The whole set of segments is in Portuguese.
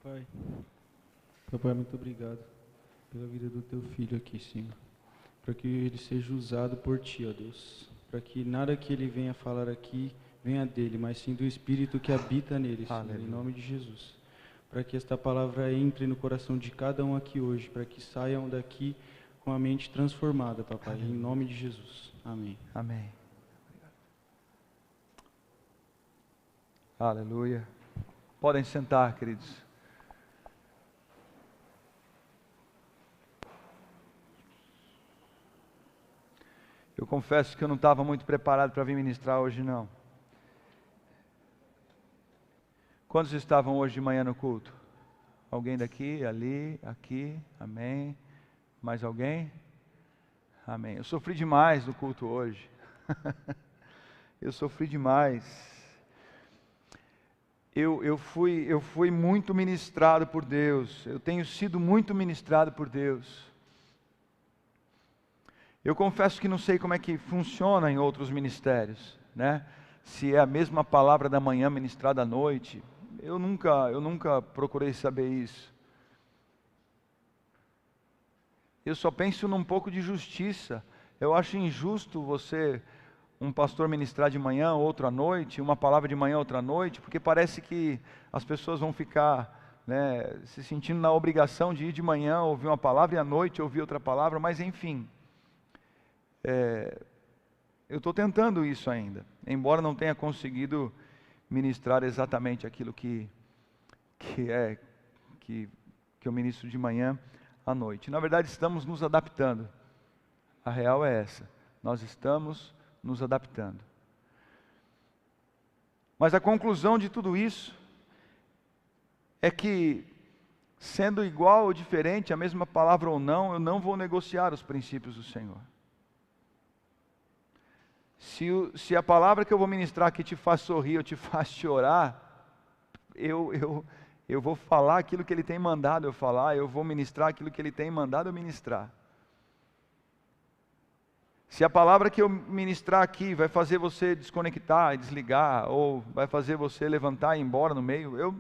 Pai, Papai, muito obrigado pela vida do teu filho aqui, Senhor. Para que ele seja usado por ti, ó Deus. Para que nada que ele venha falar aqui venha dele, mas sim do Espírito que habita nele, Senhor, em nome de Jesus. Para que esta palavra entre no coração de cada um aqui hoje, para que saiam daqui com a mente transformada, Papai, em nome de Jesus. Amém. Amém. Aleluia. Podem sentar, queridos. Eu confesso que eu não estava muito preparado para vir ministrar hoje, não. Quantos estavam hoje de manhã no culto? Alguém daqui, ali, aqui? Amém. Mais alguém? Amém. Eu sofri demais no culto hoje. Eu sofri demais. Eu fui muito ministrado por Deus. Eu tenho sido muito ministrado por Deus. Eu confesso que não sei como é que funciona em outros ministérios, né? Se é a mesma palavra da manhã ministrada à noite. Eu nunca procurei saber isso. Eu só penso num pouco de justiça. Eu acho injusto você, um pastor ministrar de manhã, outro à noite, uma palavra de manhã, outra à noite, porque parece que as pessoas vão ficar, né, se sentindo na obrigação de ir de manhã, ouvir uma palavra, e à noite ouvir outra palavra, mas enfim. Eu estou tentando isso ainda, embora não tenha conseguido ministrar exatamente aquilo que eu ministro de manhã à noite. Na verdade, estamos nos adaptando. A real é essa. Nós estamos nos adaptando. Mas a conclusão de tudo isso é que, sendo igual ou diferente, a mesma palavra ou não, eu não vou negociar os princípios do Senhor. Se a palavra que eu vou ministrar aqui te faz sorrir ou te faz chorar, eu vou falar aquilo que Ele tem mandado eu falar, eu vou ministrar aquilo que Ele tem mandado eu ministrar. Se a palavra que eu ministrar aqui vai fazer você desconectar, desligar, ou vai fazer você levantar e ir embora no meio,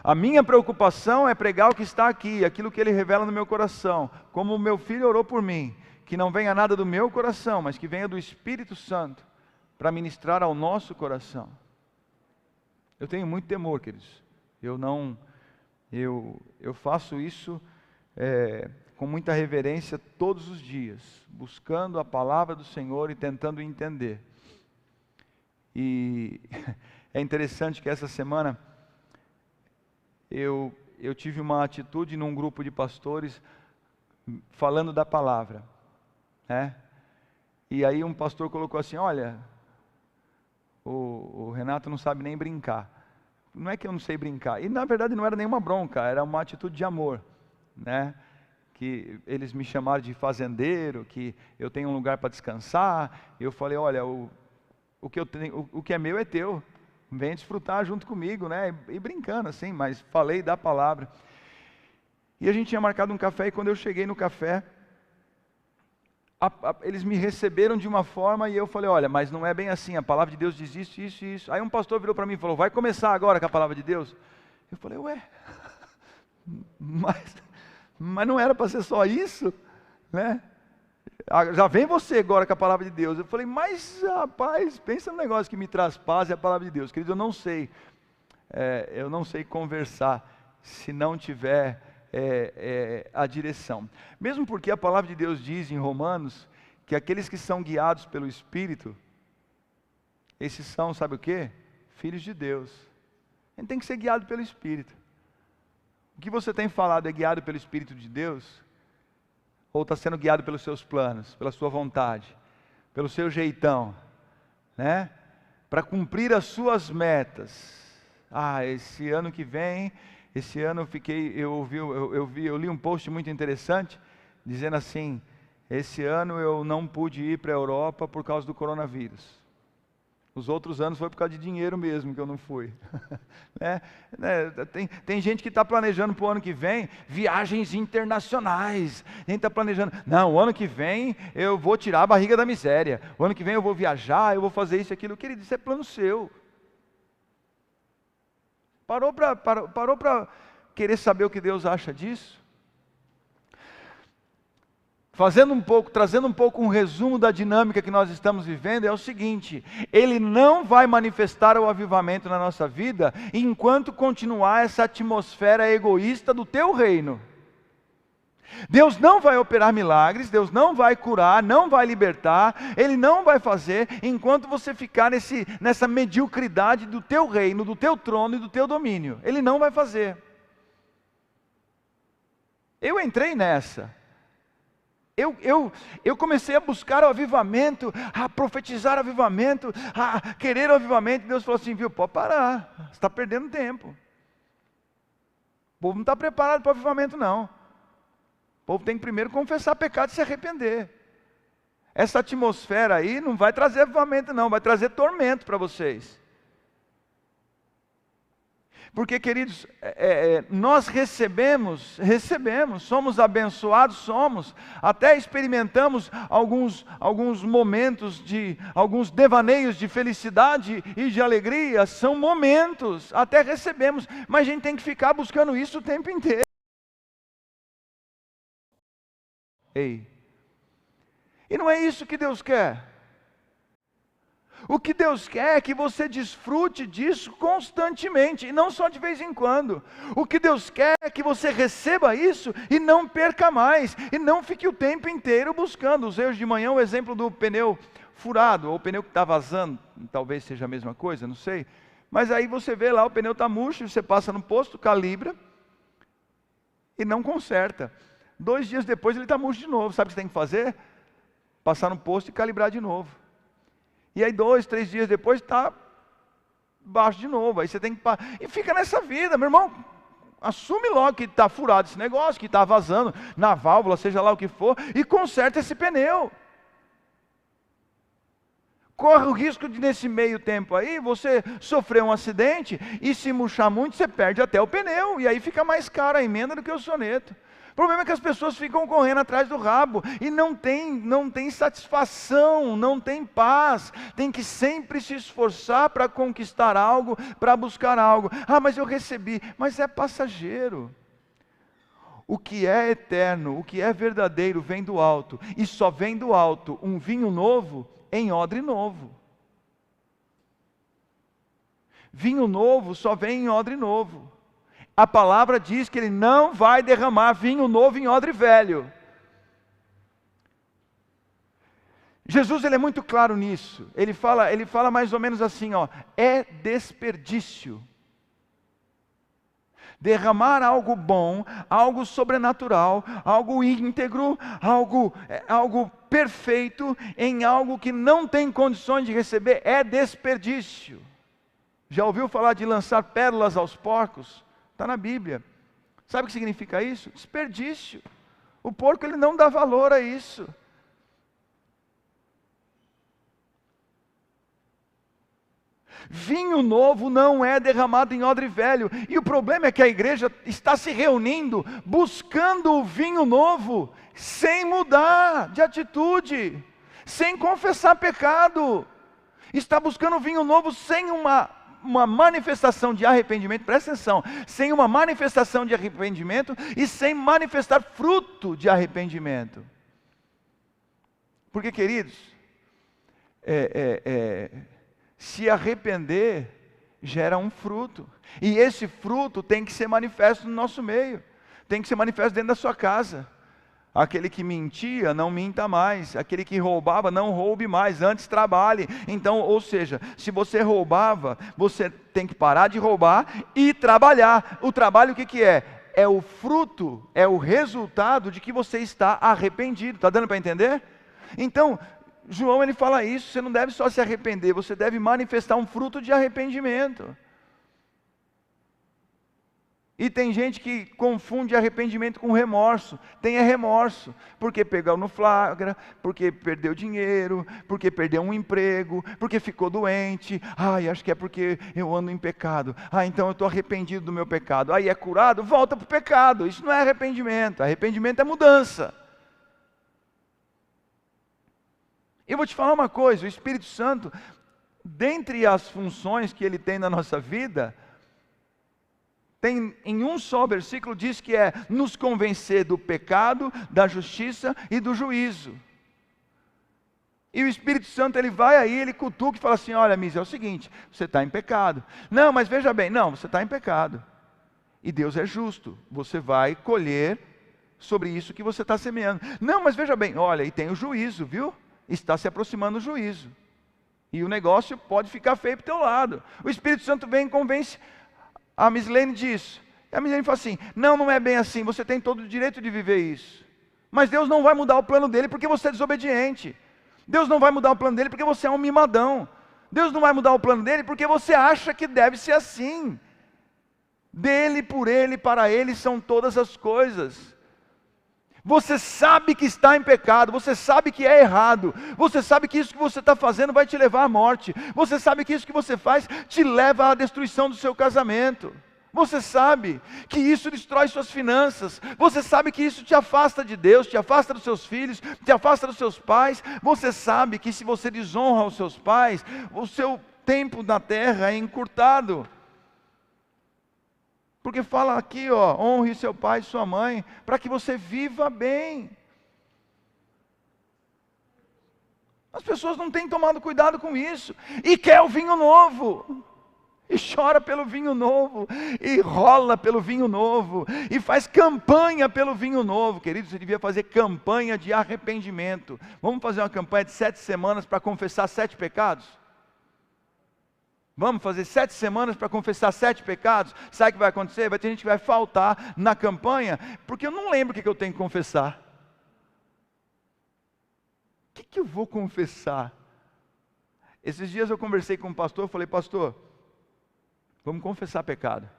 a minha preocupação é pregar o que está aqui, aquilo que Ele revela no meu coração, como o meu filho orou por mim, que não venha nada do meu coração, mas que venha do Espírito Santo, para ministrar ao nosso coração. Eu tenho muito temor, queridos. Eu faço isso com muita reverência todos os dias, buscando a palavra do Senhor e tentando entender. E é interessante que essa semana eu tive uma atitude num grupo de pastores falando da palavra, né? E aí um pastor colocou assim: olha, o Renato não sabe nem brincar. Não é que eu não sei brincar, e na verdade não era nenhuma bronca, era uma atitude de amor, né? Que eles me chamaram de fazendeiro, que eu tenho um lugar para descansar. Eu falei: olha, o que eu tenho, o que é meu é teu, vem desfrutar junto comigo, né? E brincando assim, mas falei da palavra. E a gente tinha marcado um café, e quando eu cheguei no café, eles me receberam de uma forma, e eu falei: olha, mas não é bem assim, a palavra de Deus diz isso, isso e isso. Aí um pastor virou para mim e falou: vai começar agora com a palavra de Deus? Eu falei: ué, mas não era para ser só isso, né? Já vem você agora com a palavra de Deus. Eu falei: mas rapaz, pensa no negócio que me traz paz, é a palavra de Deus. Querido, eu não sei conversar se não tiver a direção. Mesmo porque a palavra de Deus diz em Romanos que aqueles que são guiados pelo Espírito, esses são, sabe o quê? Filhos de Deus. A gente tem que ser guiado pelo Espírito. O que você tem falado é guiado pelo Espírito de Deus? Ou está sendo guiado pelos seus planos, pela sua vontade, pelo seu jeitão, né? Para cumprir as suas metas. Esse ano que vem, esse ano eu li um post muito interessante, dizendo assim: esse ano eu não pude ir para a Europa por causa do coronavírus. Os outros anos foi por causa de dinheiro mesmo que eu não fui. Tem gente que está planejando para o ano que vem viagens internacionais. A gente está planejando: não, o ano que vem eu vou tirar a barriga da miséria. O ano que vem eu vou viajar, eu vou fazer isso e aquilo. Querido, isso é plano seu. Parou para querer saber o que Deus acha disso? Trazendo um pouco um resumo da dinâmica que nós estamos vivendo, é o seguinte: Ele não vai manifestar o avivamento na nossa vida enquanto continuar essa atmosfera egoísta do teu reino. Deus não vai operar milagres, Deus não vai curar, não vai libertar, Ele não vai fazer enquanto você ficar nessa mediocridade do teu reino, do teu trono e do teu domínio. Ele não vai fazer. Eu entrei nessa. Eu comecei a buscar o avivamento, a profetizar o avivamento, a querer o avivamento. Deus falou assim, viu, pode parar, você está perdendo tempo. O povo não está preparado para o avivamento não. O povo tem que primeiro confessar pecado e se arrepender. Essa atmosfera aí não vai trazer avivamento não, vai trazer tormento para vocês. Porque, queridos, nós recebemos, somos abençoados, até experimentamos alguns momentos alguns devaneios de felicidade e de alegria, são momentos, até recebemos, mas a gente tem que ficar buscando isso o tempo inteiro. Ei, e não é isso que Deus quer. O que Deus quer é que você desfrute disso constantemente, e não só de vez em quando. O que Deus quer é que você receba isso e não perca mais, e não fique o tempo inteiro buscando. Usei hoje de manhã o exemplo do pneu furado, ou o pneu que está vazando, talvez seja a mesma coisa, não sei. Mas aí você vê lá, o pneu está murcho, você passa no posto, calibra, e não conserta. 2 dias depois ele está murcho de novo. Sabe o que você tem que fazer? Passar no posto e calibrar de novo. E aí 2, 3 dias depois está baixo de novo. Aí você tem que e fica nessa vida, meu irmão. Assume logo que está furado esse negócio, que está vazando na válvula, seja lá o que for, e conserta esse pneu. Corre o risco de nesse meio tempo aí, você sofrer um acidente, e se murchar muito, você perde até o pneu, e aí fica mais caro a emenda do que o soneto. O problema é que as pessoas ficam correndo atrás do rabo e não tem satisfação, não tem paz, tem que sempre se esforçar para conquistar algo, para buscar algo. Ah, mas eu recebi, mas é passageiro. O que é eterno, o que é verdadeiro vem do alto, e só vem do alto um vinho novo em odre novo. Vinho novo só vem em odre novo. A palavra diz que Ele não vai derramar vinho novo em odre velho. Jesus, Ele é muito claro nisso. Ele fala mais ou menos assim, ó, é desperdício derramar algo bom, algo sobrenatural, algo íntegro, algo perfeito, em algo que não tem condições de receber, é desperdício. Já ouviu falar de lançar pérolas aos porcos? Está na Bíblia. Sabe o que significa isso? Desperdício. O porco ele não dá valor a isso. Vinho novo não é derramado em odre velho. E o problema é que a igreja está se reunindo, buscando o vinho novo, sem mudar de atitude, sem confessar pecado. Está buscando vinho novo sem uma manifestação de arrependimento, presta atenção, sem uma manifestação de arrependimento e sem manifestar fruto de arrependimento. Porque, queridos, se arrepender gera um fruto, e esse fruto tem que ser manifesto no nosso meio, tem que ser manifesto dentro da sua casa. Aquele que mentia, não minta mais. Aquele que roubava, não roube mais, antes trabalhe. Então, ou seja, se você roubava, você tem que parar de roubar e trabalhar. O trabalho o que é? É o fruto, é o resultado de que você está arrependido. Está dando para entender? Então, João ele fala isso, você não deve só se arrepender, você deve manifestar um fruto de arrependimento. E tem gente que confunde arrependimento com remorso. Tem remorso, porque pegou no flagra, porque perdeu dinheiro, porque perdeu um emprego, porque ficou doente. Ai, acho que é porque eu ando em pecado. Ah, então eu estou arrependido do meu pecado. Aí é curado, volta para o pecado. Isso não é arrependimento. Arrependimento é mudança. Eu vou te falar uma coisa, o Espírito Santo, dentre as funções que ele tem na nossa vida, tem em um só versículo, diz que é nos convencer do pecado, da justiça e do juízo. E o Espírito Santo, ele vai aí, ele cutuca e fala assim, olha, Misa, é o seguinte, você está em pecado. Não, mas veja bem, não, você está em pecado. E Deus é justo, você vai colher sobre isso que você está semeando. Não, mas veja bem, olha, e tem o juízo, viu? Está se aproximando o juízo. E o negócio pode ficar feio para o teu lado. O Espírito Santo vem e convence a Mislene disso. E a Mislene fala assim, não é bem assim, você tem todo o direito de viver isso. Mas Deus não vai mudar o plano dele porque você é desobediente. Deus não vai mudar o plano dele porque você é um mimadão. Deus não vai mudar o plano dele porque você acha que deve ser assim. Dele, por ele, para ele são todas as coisas. Você sabe que está em pecado, você sabe que é errado, você sabe que isso que você está fazendo vai te levar à morte, você sabe que isso que você faz te leva à destruição do seu casamento. Você sabe que isso destrói suas finanças. Você sabe que isso te afasta de Deus, te afasta dos seus filhos, te afasta dos seus pais. Você sabe que se você desonra os seus pais, o seu tempo na terra é encurtado. Porque fala aqui, ó, honre seu pai e sua mãe, para que você viva bem. As pessoas não têm tomado cuidado com isso. E quer o vinho novo. E chora pelo vinho novo, e rola pelo vinho novo, e faz campanha pelo vinho novo. Querido, você devia fazer campanha de arrependimento. Vamos fazer uma campanha de 7 semanas para confessar 7 pecados? Vamos fazer 7 semanas para confessar 7 pecados? Sabe o que vai acontecer? Vai ter gente que vai faltar na campanha, porque eu não lembro o que eu tenho que confessar. O que eu vou confessar? Esses dias eu conversei com um pastor, eu falei, pastor, vamos confessar pecado.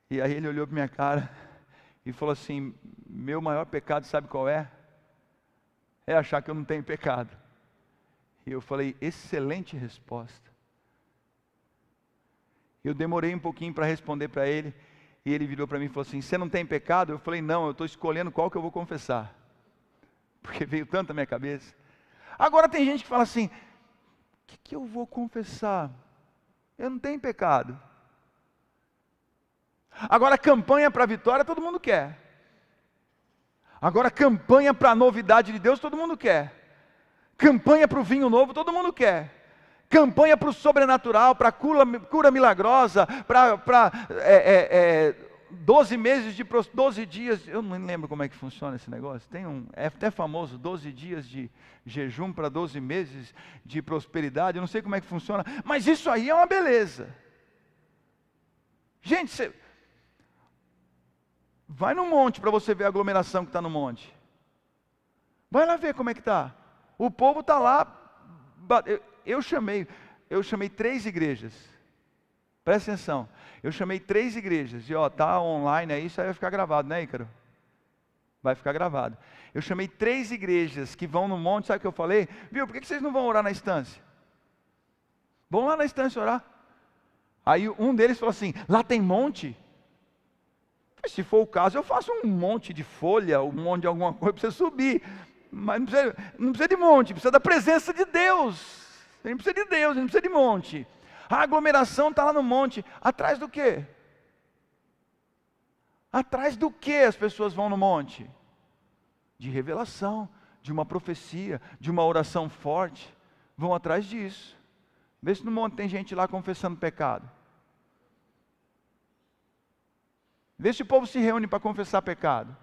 E aí ele olhou para minha cara e falou assim, meu maior pecado sabe qual é? É achar que eu não tenho pecado. E eu falei, excelente resposta. Eu demorei um pouquinho para responder para ele, e ele virou para mim e falou assim, você não tem pecado? Eu falei, não, eu estou escolhendo qual que eu vou confessar. Porque veio tanto na minha cabeça. Agora tem gente que fala assim, o que eu vou confessar? Eu não tenho pecado. Agora campanha para a vitória todo mundo quer. Agora campanha para a novidade de Deus todo mundo quer. Campanha para o vinho novo todo mundo quer. Campanha para o sobrenatural, para a cura milagrosa, para 12 meses de 12 dias, eu não lembro como é que funciona esse negócio, é até famoso, 12 dias de jejum para 12 meses de prosperidade, eu não sei como é que funciona, mas isso aí é uma beleza. Gente, você vai no monte para você ver a aglomeração que está no monte. Vai lá ver como é que está. O povo está lá, eu chamei 3 igrejas. Presta atenção, eu chamei 3 igrejas, e ó, tá online aí, isso aí vai ficar gravado, né, Ícaro? Vai ficar gravado. Eu chamei 3 igrejas que vão no monte, sabe o que eu falei? Viu, por que vocês não vão orar na estância? Vão lá na estância orar. Aí um deles falou assim, lá tem monte? Se for o caso, eu faço um monte de folha, um monte de alguma coisa para você subir. Mas não precisa de monte, precisa da presença de Deus. A gente precisa de Deus, a gente precisa de monte. A aglomeração está lá no monte. Atrás do quê? Atrás do que as pessoas vão no monte? De revelação, de uma profecia, de uma oração forte. Vão atrás disso. Vê se no monte tem gente lá confessando pecado. Vê se o povo se reúne para confessar pecado.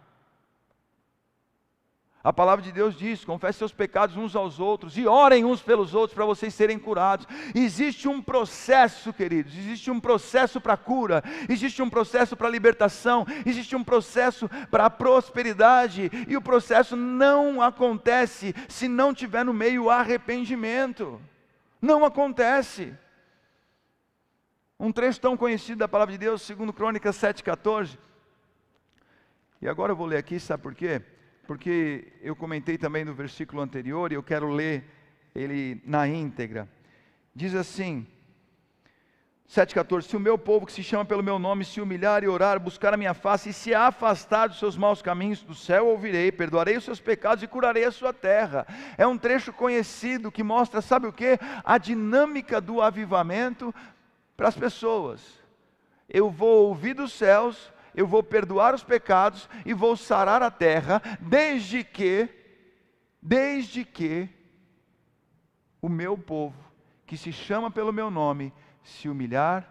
A palavra de Deus diz, confesse seus pecados uns aos outros e orem uns pelos outros para vocês serem curados. Existe um processo, queridos, existe um processo para a cura, existe um processo para a libertação, existe um processo para a prosperidade, e o processo não acontece se não tiver no meio arrependimento. Não acontece. Um trecho tão conhecido da palavra de Deus, 2 Crônicas 7,14. E agora eu vou ler aqui, sabe por quê? Porque eu comentei também no versículo anterior, e eu quero ler ele na íntegra. Diz assim, 7,14, se o meu povo que se chama pelo meu nome se humilhar e orar, buscar a minha face e se afastar dos seus maus caminhos, do céu ouvirei, perdoarei os seus pecados e curarei a sua terra. É um trecho conhecido que mostra, sabe o que? A dinâmica do avivamento para as pessoas. eu vou ouvir dos céus, eu vou perdoar os pecados e vou sarar a terra, desde que o meu povo, que se chama pelo meu nome, se humilhar,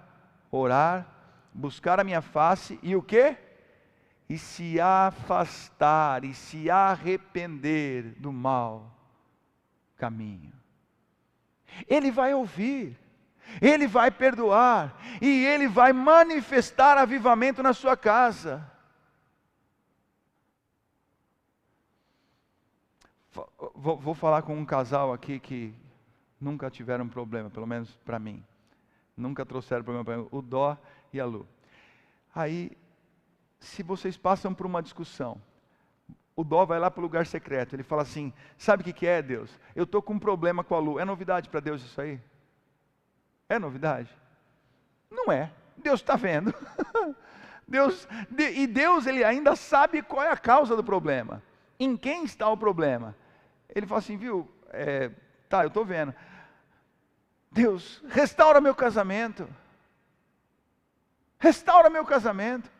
orar, buscar a minha face e o quê? E se afastar e se arrepender do mau caminho. Ele vai ouvir, Ele vai perdoar e Ele vai manifestar avivamento na sua casa. Vou falar com um casal aqui que nunca tiveram problema, pelo menos para mim. Nunca trouxeram problema para mim, o Dó e a Lu. Aí, se vocês passam por uma discussão, o Dó vai lá para o lugar secreto, ele fala assim, sabe o que é, Deus? Eu estou com um problema com a Lu. É novidade para Deus isso aí? É novidade? Não é. Deus está vendo. Deus, ele ainda sabe qual é a causa do problema. Em quem está o problema? Ele fala assim, viu, tá, eu estou vendo. Deus, restaura meu casamento. Restaura meu casamento.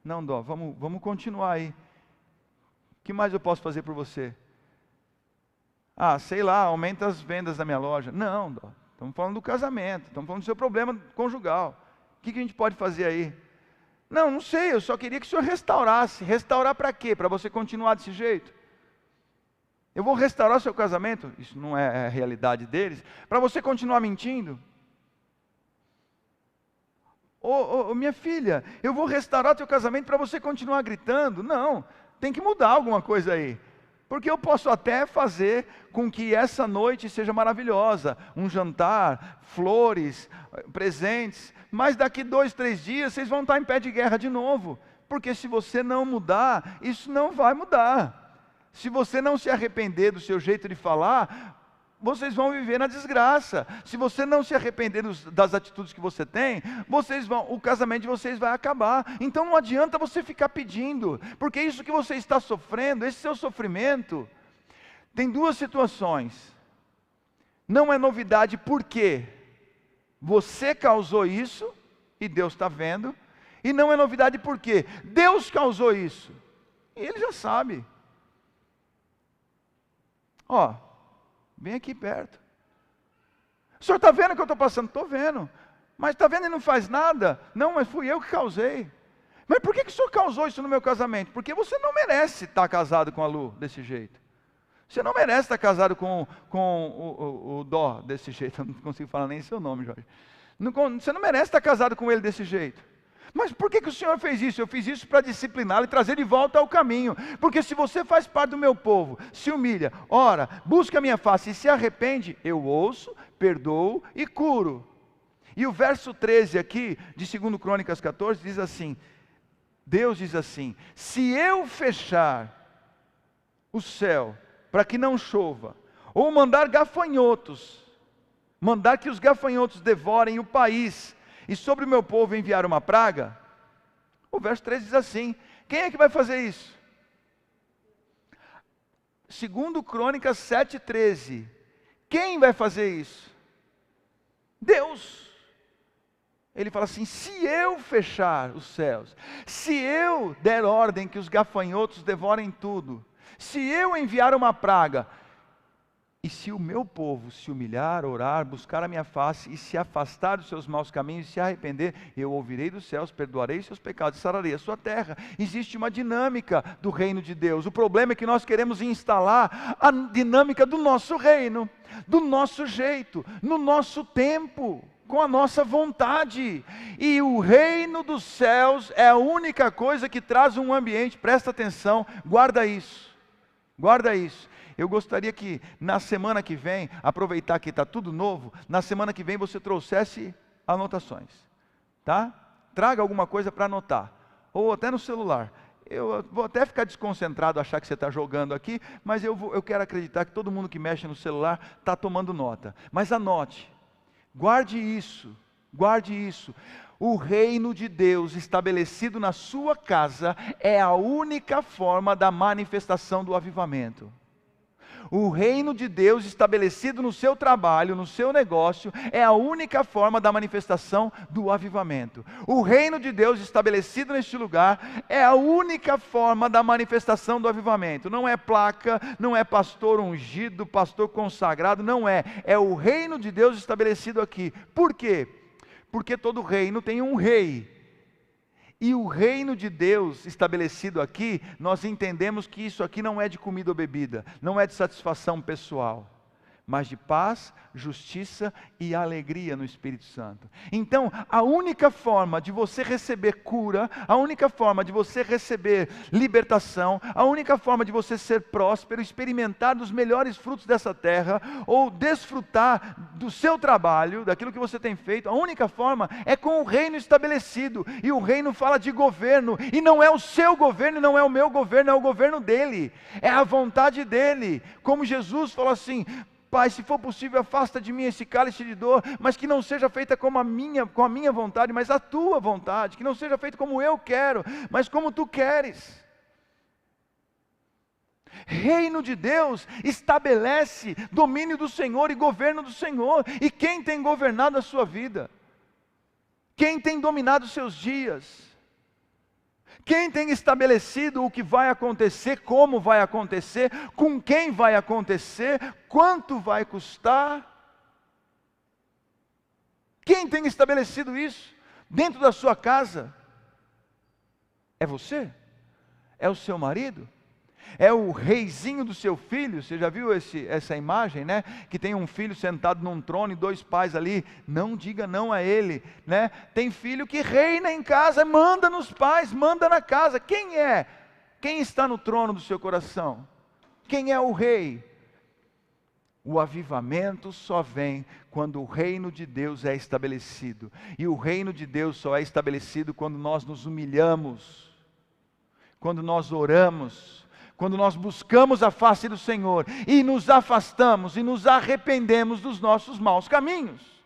Não, Dó, vamos continuar aí. O que mais eu posso fazer por você? Ah, sei lá, aumenta as vendas da minha loja. Não, Dó, estamos falando do casamento, estamos falando do seu problema conjugal. O que a gente pode fazer aí? Não sei, eu só queria que o senhor restaurasse. Restaurar para quê? Para você continuar desse jeito? Eu vou restaurar o seu casamento? Isso não é a realidade deles. Para você continuar mentindo? Minha filha, eu vou restaurar o teu casamento para você continuar gritando? Não, tem que mudar alguma coisa aí. Porque eu posso até fazer com que essa noite seja maravilhosa. Um jantar, flores, presentes. Mas daqui 2, 3 dias vocês vão estar em pé de guerra de novo. Porque se você não mudar, isso não vai mudar. Se você não se arrepender do seu jeito de falar, vocês vão viver na desgraça. Se você não se arrepender das atitudes que você tem, o casamento de vocês vai acabar. Então não adianta você ficar pedindo, porque isso que você está sofrendo, esse seu sofrimento, tem 2 situações. Não é novidade porque você causou isso, e Deus está vendo, e não é novidade porque Deus causou isso, e Ele já sabe. Vem aqui perto. O senhor está vendo o que eu estou passando? Estou vendo. Mas está vendo e não faz nada? Não, mas fui eu que causei. Mas por que o senhor causou isso no meu casamento? Porque você não merece estar casado com a Lu desse jeito. Você não merece estar casado com o Dó desse jeito. Eu não consigo falar nem seu nome, Jorge. Você não merece estar casado com ele desse jeito. Mas por que o Senhor fez isso? Eu fiz isso para discipliná-lo e trazer de volta ao caminho. Porque se você faz parte do meu povo, se humilha, ora, busca a minha face e se arrepende, eu ouço, perdoo e curo. E o verso 13 aqui, de 2 Crônicas 14, diz assim, Deus diz assim, se eu fechar o céu para que não chova, ou mandar gafanhotos, mandar que os gafanhotos devorem o país, e sobre o meu povo enviar uma praga, o verso 13 diz assim, quem é que vai fazer isso? 2 Crônicas 7,13, quem vai fazer isso? Deus. Ele fala assim, se eu fechar os céus, se eu der ordem que os gafanhotos devorem tudo, se eu enviar uma praga, e se o meu povo se humilhar, orar, buscar a minha face e se afastar dos seus maus caminhos e se arrepender, eu ouvirei dos céus, perdoarei seus pecados e sararei a sua terra. Existe uma dinâmica do reino de Deus. O problema é que nós queremos instalar a dinâmica do nosso reino, do nosso jeito, no nosso tempo, com a nossa vontade. E o reino dos céus é a única coisa que traz um ambiente, presta atenção, guarda isso. Guarda isso. Eu gostaria que na semana que vem, aproveitar que está tudo novo, na semana que vem você trouxesse anotações, tá? Traga alguma coisa para anotar, ou até no celular. Eu vou até ficar desconcentrado, achar que você está jogando aqui, mas eu quero acreditar que todo mundo que mexe no celular está tomando nota. Mas anote, guarde isso, guarde isso. O reino de Deus estabelecido na sua casa é a única forma da manifestação do avivamento. O reino de Deus estabelecido no seu trabalho, no seu negócio, é a única forma da manifestação do avivamento. O reino de Deus estabelecido neste lugar é a única forma da manifestação do avivamento. Não é placa, não é pastor ungido, pastor consagrado, não é. É o reino de Deus estabelecido aqui. Por quê? Porque todo reino tem um rei. E o reino de Deus estabelecido aqui, nós entendemos que isso aqui não é de comida ou bebida, não é de satisfação pessoal, mas de paz, justiça e alegria no Espírito Santo. Então, a única forma de você receber cura, a única forma de você receber libertação, a única forma de você ser próspero, experimentar dos melhores frutos dessa terra, ou desfrutar do seu trabalho, daquilo que você tem feito, a única forma é com o reino estabelecido. E o reino fala de governo, e não é o seu governo, não é o meu governo, é o governo dele, é a vontade dele. Como Jesus falou assim: Pai, se for possível, afasta de mim esse cálice de dor, mas que não seja feita com a minha vontade, mas a tua vontade, que não seja feita como eu quero, mas como tu queres. Reino de Deus estabelece domínio do Senhor e governo do Senhor. E quem tem governado a sua vida? Quem tem dominado os seus dias? Quem tem estabelecido o que vai acontecer, como vai acontecer, com quem vai acontecer, quanto vai custar? Quem tem estabelecido isso dentro da sua casa? É você? É o seu marido? É o reizinho do seu filho? Você já viu essa imagem, né? Que tem um filho sentado num trono e dois pais ali. Não diga não a ele, né? Tem filho que reina em casa, manda nos pais, manda na casa. Quem é? Quem está no trono do seu coração? Quem é o rei? O avivamento só vem quando o reino de Deus é estabelecido. E o reino de Deus só é estabelecido quando nós nos humilhamos, quando nós oramos, quando nós buscamos a face do Senhor e nos afastamos e nos arrependemos dos nossos maus caminhos.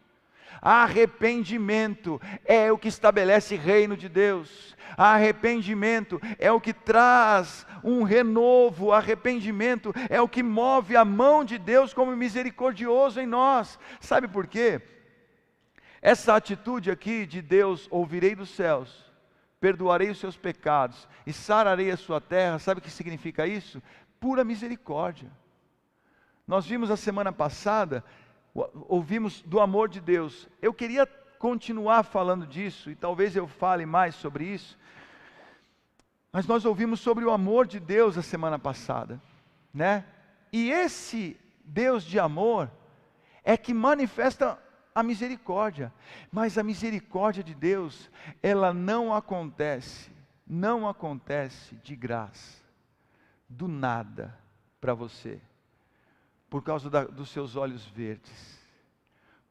Arrependimento é o que estabelece reino de Deus. Arrependimento é o que traz um renovo. Arrependimento é o que move a mão de Deus como misericordioso em nós. Sabe por quê? Essa atitude aqui de Deus: ouvirei dos céus, perdoarei os seus pecados e sararei a sua terra. Sabe o que significa isso? Pura misericórdia. Nós vimos a semana passada, ouvimos do amor de Deus. Eu queria continuar falando disso, e talvez eu fale mais sobre isso, mas nós ouvimos sobre o amor de Deus a semana passada, né? E esse Deus de amor é que manifesta a misericórdia. Mas a misericórdia de Deus, ela não acontece de graça, do nada para você, por causa dos seus olhos verdes,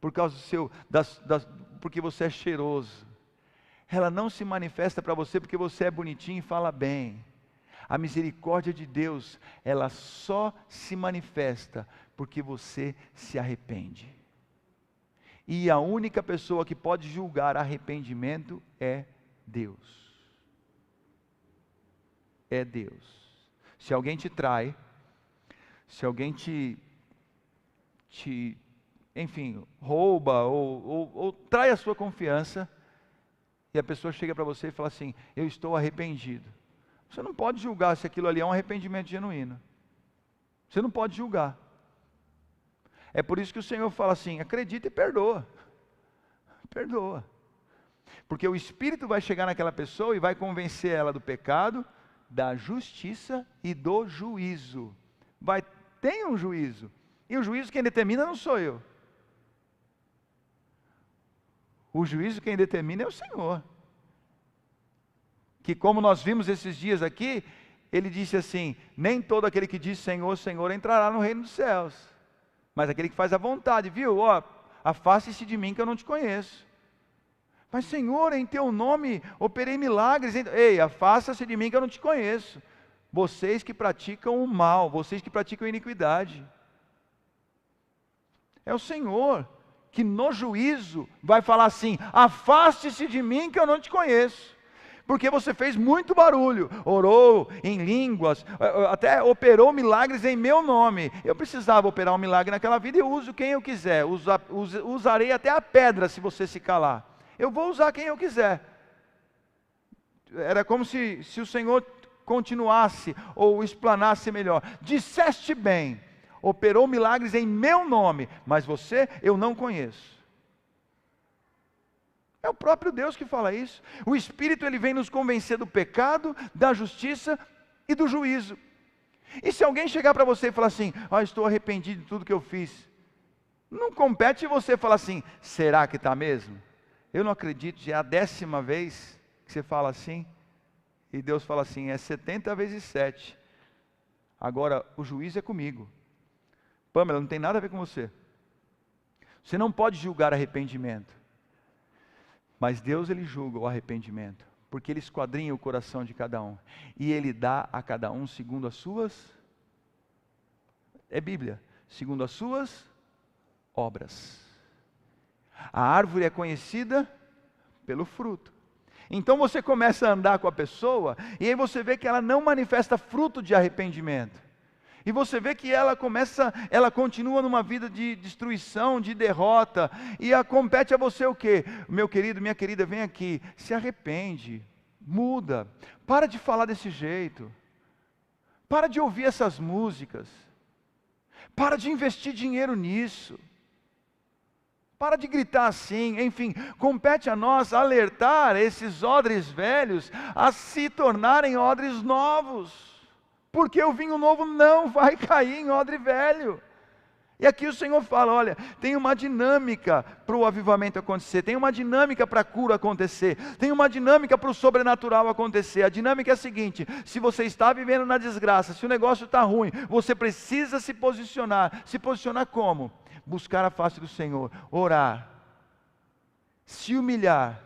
por causa porque você é cheiroso. Ela não se manifesta para você porque você é bonitinho e fala bem. A misericórdia de Deus, ela só se manifesta porque você se arrepende. E a única pessoa que pode julgar arrependimento é Deus. É Deus. Se alguém te trai, se alguém enfim, rouba ou trai a sua confiança, e a pessoa chega para você e fala assim: eu estou arrependido. Você não pode julgar se aquilo ali é um arrependimento genuíno. Você não pode julgar. É por isso que o Senhor fala assim: acredita e perdoa. Perdoa. Porque o Espírito vai chegar naquela pessoa e vai convencer ela do pecado, da justiça e do juízo. Tem um juízo. E o juízo quem determina não sou eu. O juízo quem determina é o Senhor. Que, como nós vimos esses dias aqui, Ele disse assim: nem todo aquele que diz Senhor, Senhor entrará no reino dos céus, mas aquele que faz a vontade. Viu? Afaste-se de mim que eu não te conheço. Mas Senhor, em teu nome operei milagres. Ei, afasta-se de mim que eu não te conheço. Vocês que praticam o mal, vocês que praticam a iniquidade. É o Senhor que no juízo vai falar assim: afaste-se de mim que eu não te conheço. Porque você fez muito barulho, orou em línguas, até operou milagres em meu nome. Eu precisava operar um milagre naquela vida e eu uso quem eu quiser. Usarei até a pedra se você se calar. Eu vou usar quem eu quiser. Era como se o Senhor continuasse ou explanasse melhor. Disseste bem, operou milagres em meu nome, mas você eu não conheço. É o próprio Deus que fala isso. O Espírito ele vem nos convencer do pecado, da justiça e do juízo. E se alguém chegar para você e falar assim, estou arrependido de tudo que eu fiz, não compete você falar assim, será que está mesmo? Eu não acredito, já é a 10ª vez que você fala assim, e Deus fala assim, é 70 vezes 7. Agora o juízo é comigo. Pamela, não tem nada a ver com você. Você não pode julgar arrependimento. Mas Deus ele julga o arrependimento, porque ele esquadrinha o coração de cada um, e ele dá a cada um segundo as suas, Bíblia, segundo as suas obras. A árvore é conhecida pelo fruto. Então você começa a andar com a pessoa, e aí você vê que ela não manifesta fruto de arrependimento. E você vê que ela continua numa vida de destruição, de derrota, e compete a você o quê? Meu querido, minha querida, vem aqui, se arrepende, muda, para de falar desse jeito, para de ouvir essas músicas, para de investir dinheiro nisso, para de gritar assim, enfim, compete a nós alertar esses odres velhos a se tornarem odres novos. Porque o vinho novo não vai cair em odre velho. E aqui o Senhor fala, olha, tem uma dinâmica para o avivamento acontecer, tem uma dinâmica para a cura acontecer, tem uma dinâmica para o sobrenatural acontecer. A dinâmica é a seguinte, se você está vivendo na desgraça, se o negócio está ruim, você precisa se posicionar. Se posicionar como? Buscar a face do Senhor, orar, se humilhar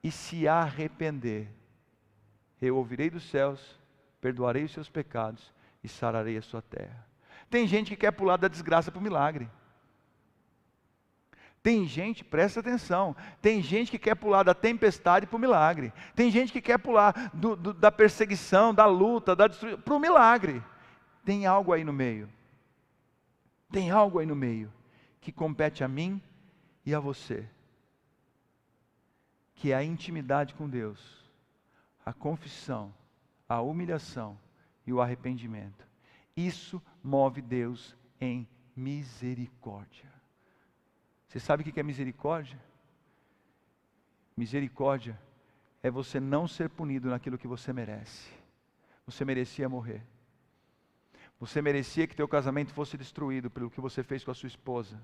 e se arrepender. Eu ouvirei dos céus, perdoarei os seus pecados e sararei a sua terra. Tem gente que quer pular da desgraça para o milagre. Tem gente, presta atenção, tem gente que quer pular da tempestade para o milagre. Tem gente que quer pular da perseguição, da luta, da destruição, para o milagre. Tem algo aí no meio. Tem algo aí no meio que compete a mim e a você. Que é a intimidade com Deus, a confissão, a humilhação e o arrependimento. Isso move Deus em misericórdia. Você sabe o que é misericórdia? Misericórdia é você não ser punido naquilo que você merece. Você merecia morrer. Você merecia que teu casamento fosse destruído pelo que você fez com a sua esposa.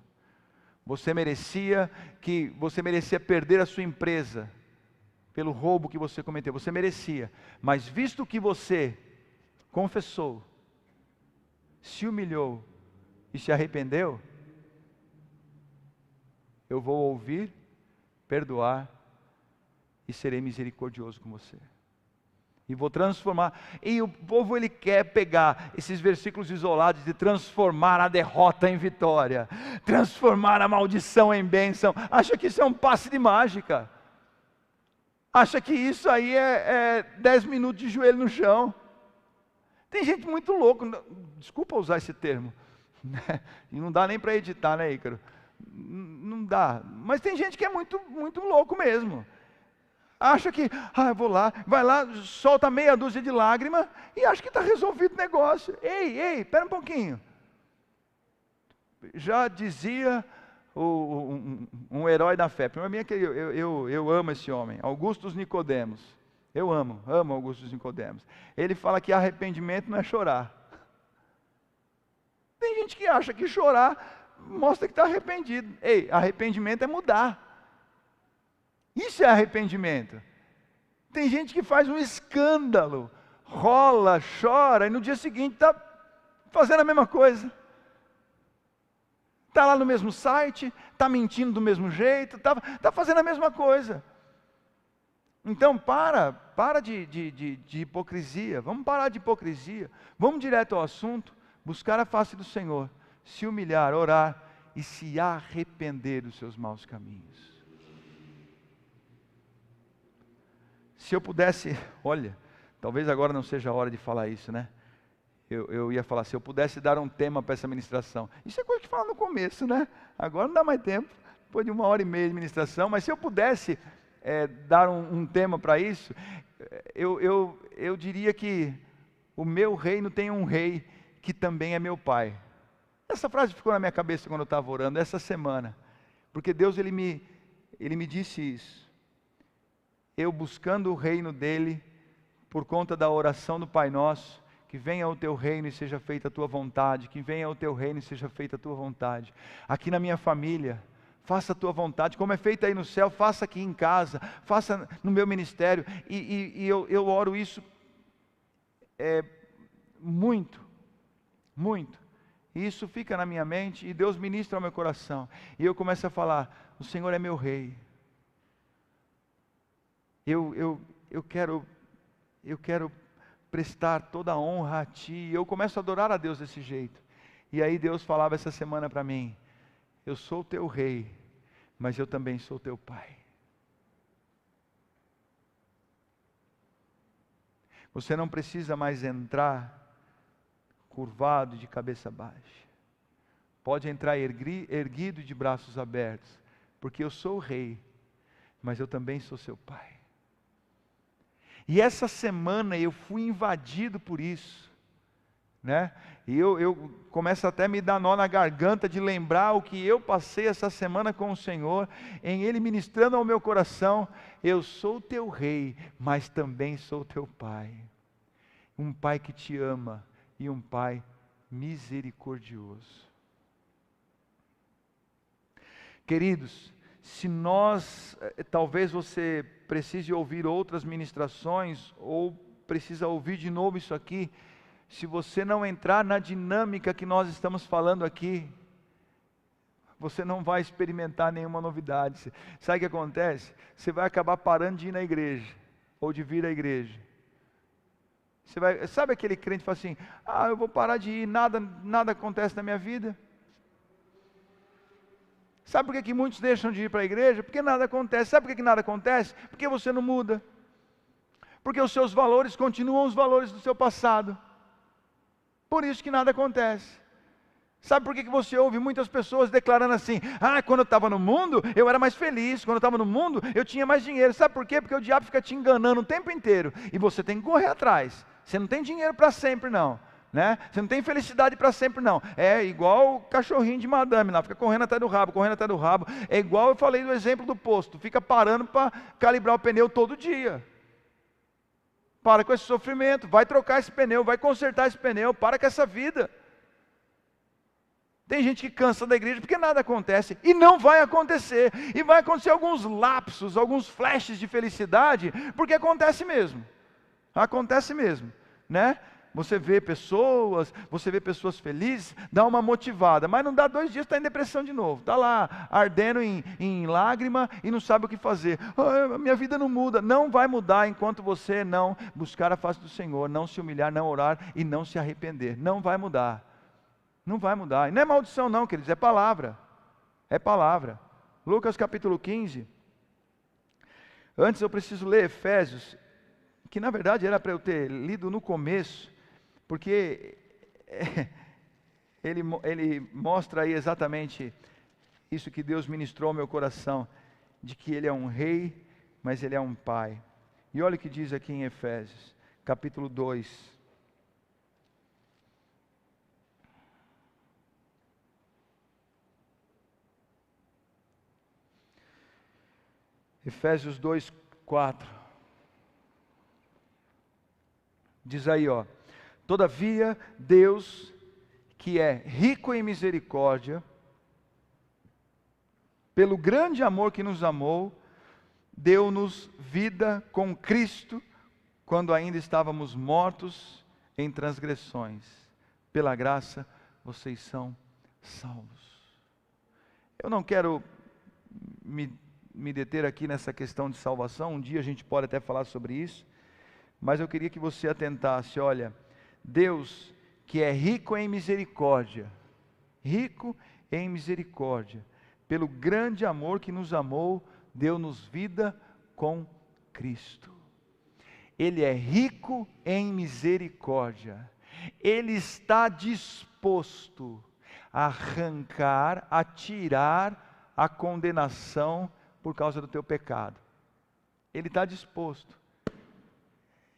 Você merecia perder a sua empresa pelo roubo que você cometeu, você merecia, mas visto que você confessou, se humilhou e se arrependeu, eu vou ouvir, perdoar e serei misericordioso com você. E vou transformar. E o povo ele quer pegar esses versículos isolados de transformar a derrota em vitória, transformar a maldição em bênção. Acha que isso é um passe de mágica. Acha que isso aí é 10 minutos de joelho no chão. Tem gente muito louca, desculpa usar esse termo, né? E não dá nem para editar, né, Ícaro? Não dá, mas tem gente que é muito, muito louco mesmo. Acha que, eu vou lá, vai lá, solta meia dúzia de lágrimas e acha que está resolvido o negócio. Ei, espera um pouquinho. Já dizia um herói da fé, para mim eu amo esse homem, Augustus Nicodemos. Eu amo Augustus Nicodemos. Ele fala que arrependimento não é chorar. Tem gente que acha que chorar mostra que está arrependido. Ei, arrependimento é mudar. Isso é arrependimento. Tem gente que faz um escândalo, rola, chora, e no dia seguinte está fazendo a mesma coisa. Está lá no mesmo site, está mentindo do mesmo jeito, está fazendo a mesma coisa. Então para de hipocrisia, vamos parar de hipocrisia, vamos direto ao assunto, buscar a face do Senhor, se humilhar, orar e se arrepender dos seus maus caminhos. Se eu pudesse, olha, talvez agora não seja a hora de falar isso, né? Eu ia falar, se eu pudesse dar um tema para essa ministração. Isso é coisa que fala no começo, né? Agora não dá mais tempo, depois de 1h30 de ministração, mas se eu pudesse dar um tema para isso, eu diria que o meu reino tem um rei que também é meu pai. Essa frase ficou na minha cabeça quando eu estava orando, essa semana, porque Deus ele me disse isso. Eu buscando o reino dele, por conta da oração do Pai Nosso, que venha o teu reino e seja feita a tua vontade, que venha o teu reino e seja feita a tua vontade. Aqui na minha família, faça a tua vontade, como é feita aí no céu, faça aqui em casa, faça no meu ministério, e eu oro isso muito, muito, e isso fica na minha mente, e Deus ministra ao meu coração, e eu começo a falar, o Senhor é meu rei, eu quero prestar toda a honra a Ti, e eu começo a adorar a Deus desse jeito, e aí Deus falava essa semana para mim, eu sou o teu rei, mas eu também sou teu pai. Você não precisa mais entrar curvado de cabeça baixa. Pode entrar erguido de braços abertos, porque eu sou o rei, mas eu também sou seu pai. E essa semana eu fui invadido por isso, né? E eu começo até a me dar nó na garganta de lembrar o que eu passei essa semana com o Senhor, em Ele ministrando ao meu coração, eu sou teu rei, mas também sou teu pai. Um pai que te ama e um pai misericordioso. Queridos, se nós, talvez você precise ouvir outras ministrações, ou precisa ouvir de novo isso aqui, se você não entrar na dinâmica que nós estamos falando aqui, você não vai experimentar nenhuma novidade. Sabe o que acontece? Você vai acabar parando de ir na igreja, ou de vir à igreja. Sabe aquele crente que fala assim, eu vou parar de ir, nada acontece na minha vida. Sabe por que muitos deixam de ir para a igreja? Porque nada acontece. Sabe por que nada acontece? Porque você não muda. Porque os seus valores continuam os valores do seu passado. Por isso que nada acontece. Sabe por que você ouve muitas pessoas declarando assim, quando eu estava no mundo, eu era mais feliz, quando eu estava no mundo, eu tinha mais dinheiro. Sabe por quê? Porque o diabo fica te enganando o tempo inteiro, e você tem que correr atrás. Você não tem dinheiro para sempre não, né? Você não tem felicidade para sempre não. É igual o cachorrinho de madame lá, fica correndo até do rabo, correndo até do rabo. É igual eu falei do exemplo do posto, fica parando para calibrar o pneu todo dia. Para com esse sofrimento, vai trocar esse pneu, vai consertar esse pneu, para com essa vida. Tem gente que cansa da igreja porque nada acontece, e não vai acontecer, e vai acontecer alguns lapsos, alguns flashes de felicidade, porque acontece mesmo, né? Você vê pessoas felizes, dá uma motivada, mas não dá 2 dias, está em depressão de novo, está lá, ardendo em lágrima e não sabe o que fazer. Minha vida não muda. Não vai mudar enquanto você não buscar a face do Senhor, não se humilhar, não orar e não se arrepender. Não vai mudar. Não vai mudar. E não é maldição não, queridos, é palavra. É palavra. Lucas capítulo 15. Antes eu preciso ler Efésios, que na verdade era para eu ter lido no começo, porque ele mostra aí exatamente isso que Deus ministrou ao meu coração, de que Ele é um rei, mas Ele é um pai. E olha o que diz aqui em Efésios, capítulo 2. Efésios 2, 4. Diz aí, todavia Deus, que é rico em misericórdia, pelo grande amor que nos amou, deu-nos vida com Cristo, quando ainda estávamos mortos em transgressões. Pela graça, vocês são salvos. Eu não quero me deter aqui nessa questão de salvação, um dia a gente pode até falar sobre isso, mas eu queria que você atentasse, olha, Deus que é rico em misericórdia, pelo grande amor que nos amou, deu-nos vida com Cristo. Ele é rico em misericórdia. Ele está disposto a arrancar, a tirar a condenação por causa do teu pecado. Ele está disposto.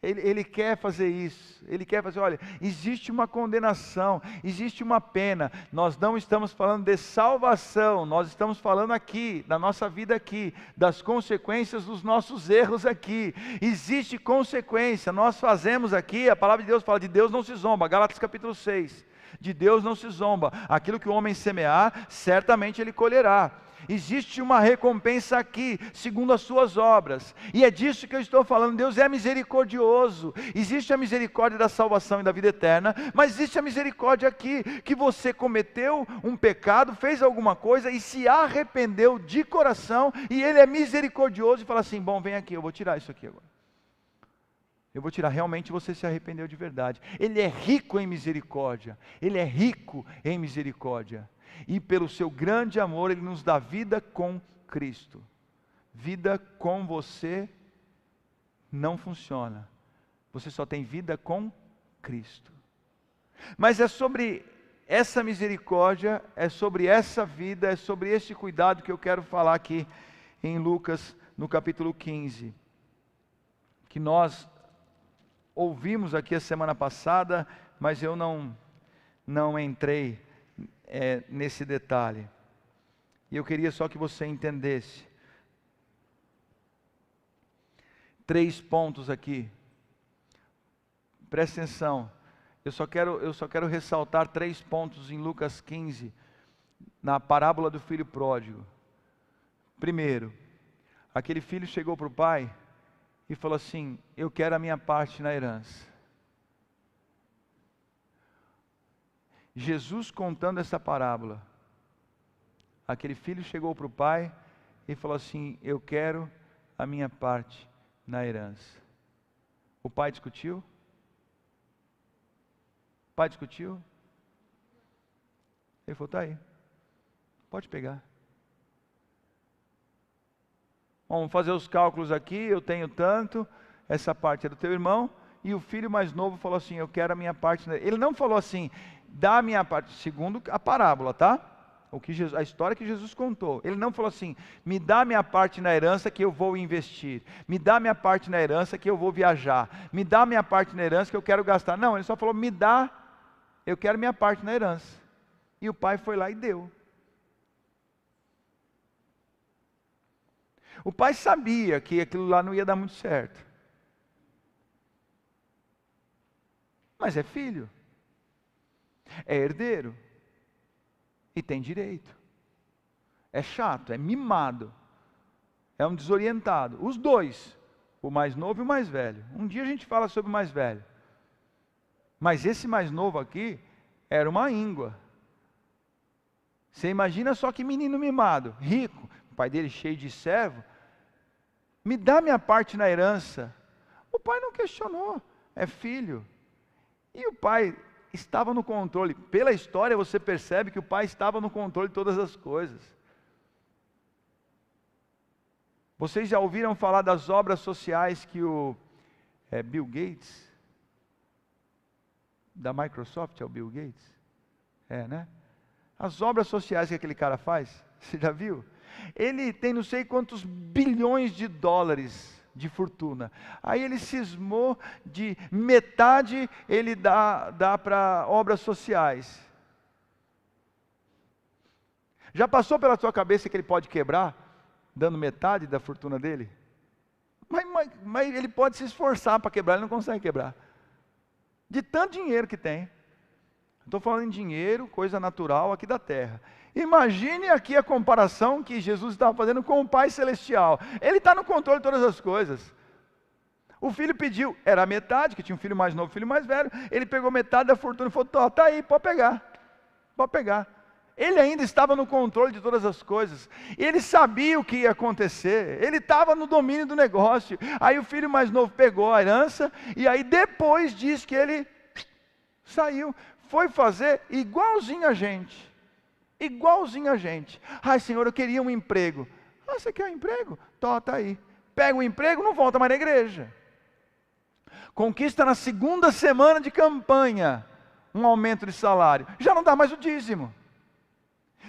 Ele quer fazer isso. Ele quer fazer, olha, existe uma condenação, existe uma pena. Nós não estamos falando de salvação, nós estamos falando aqui, da nossa vida aqui, das consequências dos nossos erros aqui. Existe consequência, nós fazemos aqui, a palavra de Deus fala, de Deus não se zomba, Gálatas capítulo 6. De Deus não se zomba, aquilo que o homem semear, certamente ele colherá. Existe uma recompensa aqui, segundo as suas obras, e é disso que eu estou falando. Deus é misericordioso. Existe a misericórdia da salvação e da vida eterna, mas existe a misericórdia aqui, que você cometeu um pecado, fez alguma coisa e se arrependeu de coração, e Ele é misericordioso e fala assim, bom, vem aqui, eu vou tirar isso aqui agora. Eu vou tirar, realmente você se arrependeu de verdade. Ele é rico em misericórdia, Ele é rico em misericórdia. E pelo seu grande amor, Ele nos dá vida com Cristo. Vida com você não funciona. Você só tem vida com Cristo. Mas é sobre essa misericórdia, é sobre essa vida, é sobre esse cuidado que eu quero falar aqui em Lucas, no capítulo 15. Que nós ouvimos aqui a semana passada, mas eu não entrei nesse detalhe. E eu queria só que você entendesse. 3 pontos aqui. Presta atenção. Eu só quero ressaltar 3 pontos em Lucas 15, na parábola do filho pródigo. Primeiro, aquele filho chegou para o pai e falou assim, eu quero a minha parte na herança. Jesus contando essa parábola, aquele filho chegou para o pai e falou assim, eu quero a minha parte na herança. O pai discutiu? O pai discutiu? Ele falou, tá aí, pode pegar. Vamos fazer os cálculos aqui, eu tenho tanto, essa parte é do teu irmão, e o filho mais novo falou assim, eu quero a minha parte. Ele não falou assim, dá a minha parte, segundo a parábola, tá? A história que Jesus contou. Ele não falou assim, me dá a minha parte na herança que eu vou investir, me dá a minha parte na herança que eu vou viajar, me dá a minha parte na herança que eu quero gastar. Não, ele só falou, me dá, eu quero minha parte na herança. E o pai foi lá e deu. O pai sabia que aquilo lá não ia dar muito certo. Mas é filho. É herdeiro. E tem direito. É chato, é mimado. É um desorientado. Os dois. O mais novo e o mais velho. Um dia a gente fala sobre o mais velho. Mas esse mais novo aqui era uma íngua. Você imagina só que menino mimado, rico. O pai dele cheio de servo. Me dá minha parte na herança. O pai não questionou, é filho. E o pai estava no controle. Pela história você percebe que o pai estava no controle de todas as coisas. Vocês já ouviram falar das obras sociais que o Bill Gates, da Microsoft, é o Bill Gates? É, né? As obras sociais que aquele cara faz, você já viu? Ele tem não sei quantos bilhões de dólares de fortuna. Aí ele cismou de metade ele dá para obras sociais. Já passou pela sua cabeça que ele pode quebrar, dando metade da fortuna dele? Mas ele pode se esforçar para quebrar, ele não consegue quebrar. De tanto dinheiro que tem. Estou falando em dinheiro, coisa natural aqui da terra. Imagine aqui a comparação que Jesus estava fazendo com o Pai Celestial. Ele está no controle de todas as coisas. O filho pediu, era a metade, que tinha um filho mais novo, um filho mais velho. Ele pegou metade da fortuna e falou, está aí, pode pegar. Pode pegar. Ele ainda estava no controle de todas as coisas. Ele sabia o que ia acontecer. Ele estava no domínio do negócio. Aí o filho mais novo pegou a herança, e aí depois diz que ele saiu. Foi fazer igualzinho a gente. Igualzinho a gente. Ai, Senhor, eu queria um emprego. Ah, você quer um emprego? Tá aí. Pega o emprego, não volta mais na igreja. Conquista na segunda semana de campanha um aumento de salário. Já não dá mais o dízimo.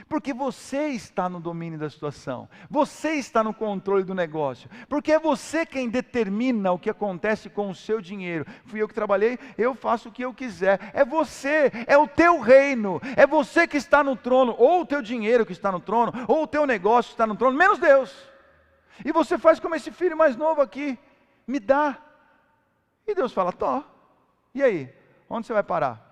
Porque você está no domínio da situação. Você está no controle do negócio. Porque é você quem determina o que acontece com o seu dinheiro. Fui eu que trabalhei, eu faço o que eu quiser. É você, é o teu reino. É você que está no trono. Ou o teu dinheiro que está no trono, ou o teu negócio que está no trono, menos Deus. E você faz como esse filho mais novo aqui. Me dá. E Deus fala, tó. E aí? Onde você vai parar?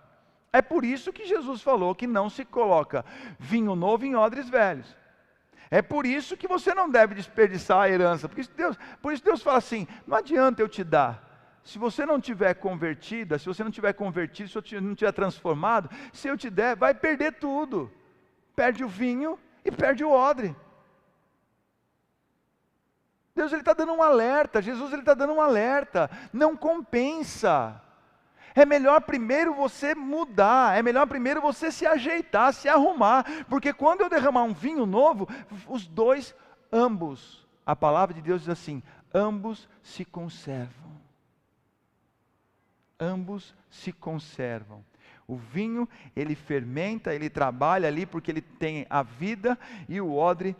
É por isso que Jesus falou que não se coloca vinho novo em odres velhos. É por isso que você não deve desperdiçar a herança. Por isso Deus fala assim, não adianta eu te dar. Se você não tiver convertida, se você não tiver convertido, se você não tiver transformado, se eu te der, vai perder tudo. Perde o vinho e perde o odre. Deus está dando um alerta, Jesus está dando um alerta. Não compensa. É melhor primeiro você mudar, é melhor primeiro você se ajeitar, se arrumar, porque quando eu derramar um vinho novo, os dois, ambos, a palavra de Deus diz assim, ambos se conservam. Ambos se conservam. O vinho, ele fermenta, ele trabalha ali porque ele tem a vida, e o odre,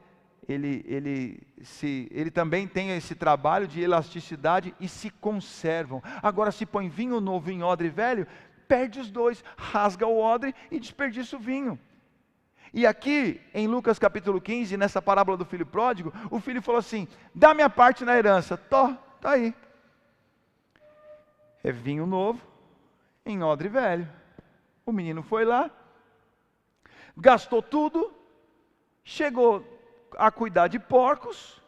ele também tem esse trabalho de elasticidade e se conservam. Agora, se põe vinho novo em odre velho, perde os dois, rasga o odre e desperdiça o vinho. E aqui, em Lucas capítulo 15, nessa parábola do filho pródigo, o filho falou assim, dá minha parte na herança. Tá aí. É vinho novo em odre velho. O menino foi lá, gastou tudo, chegou a cuidar de porcos,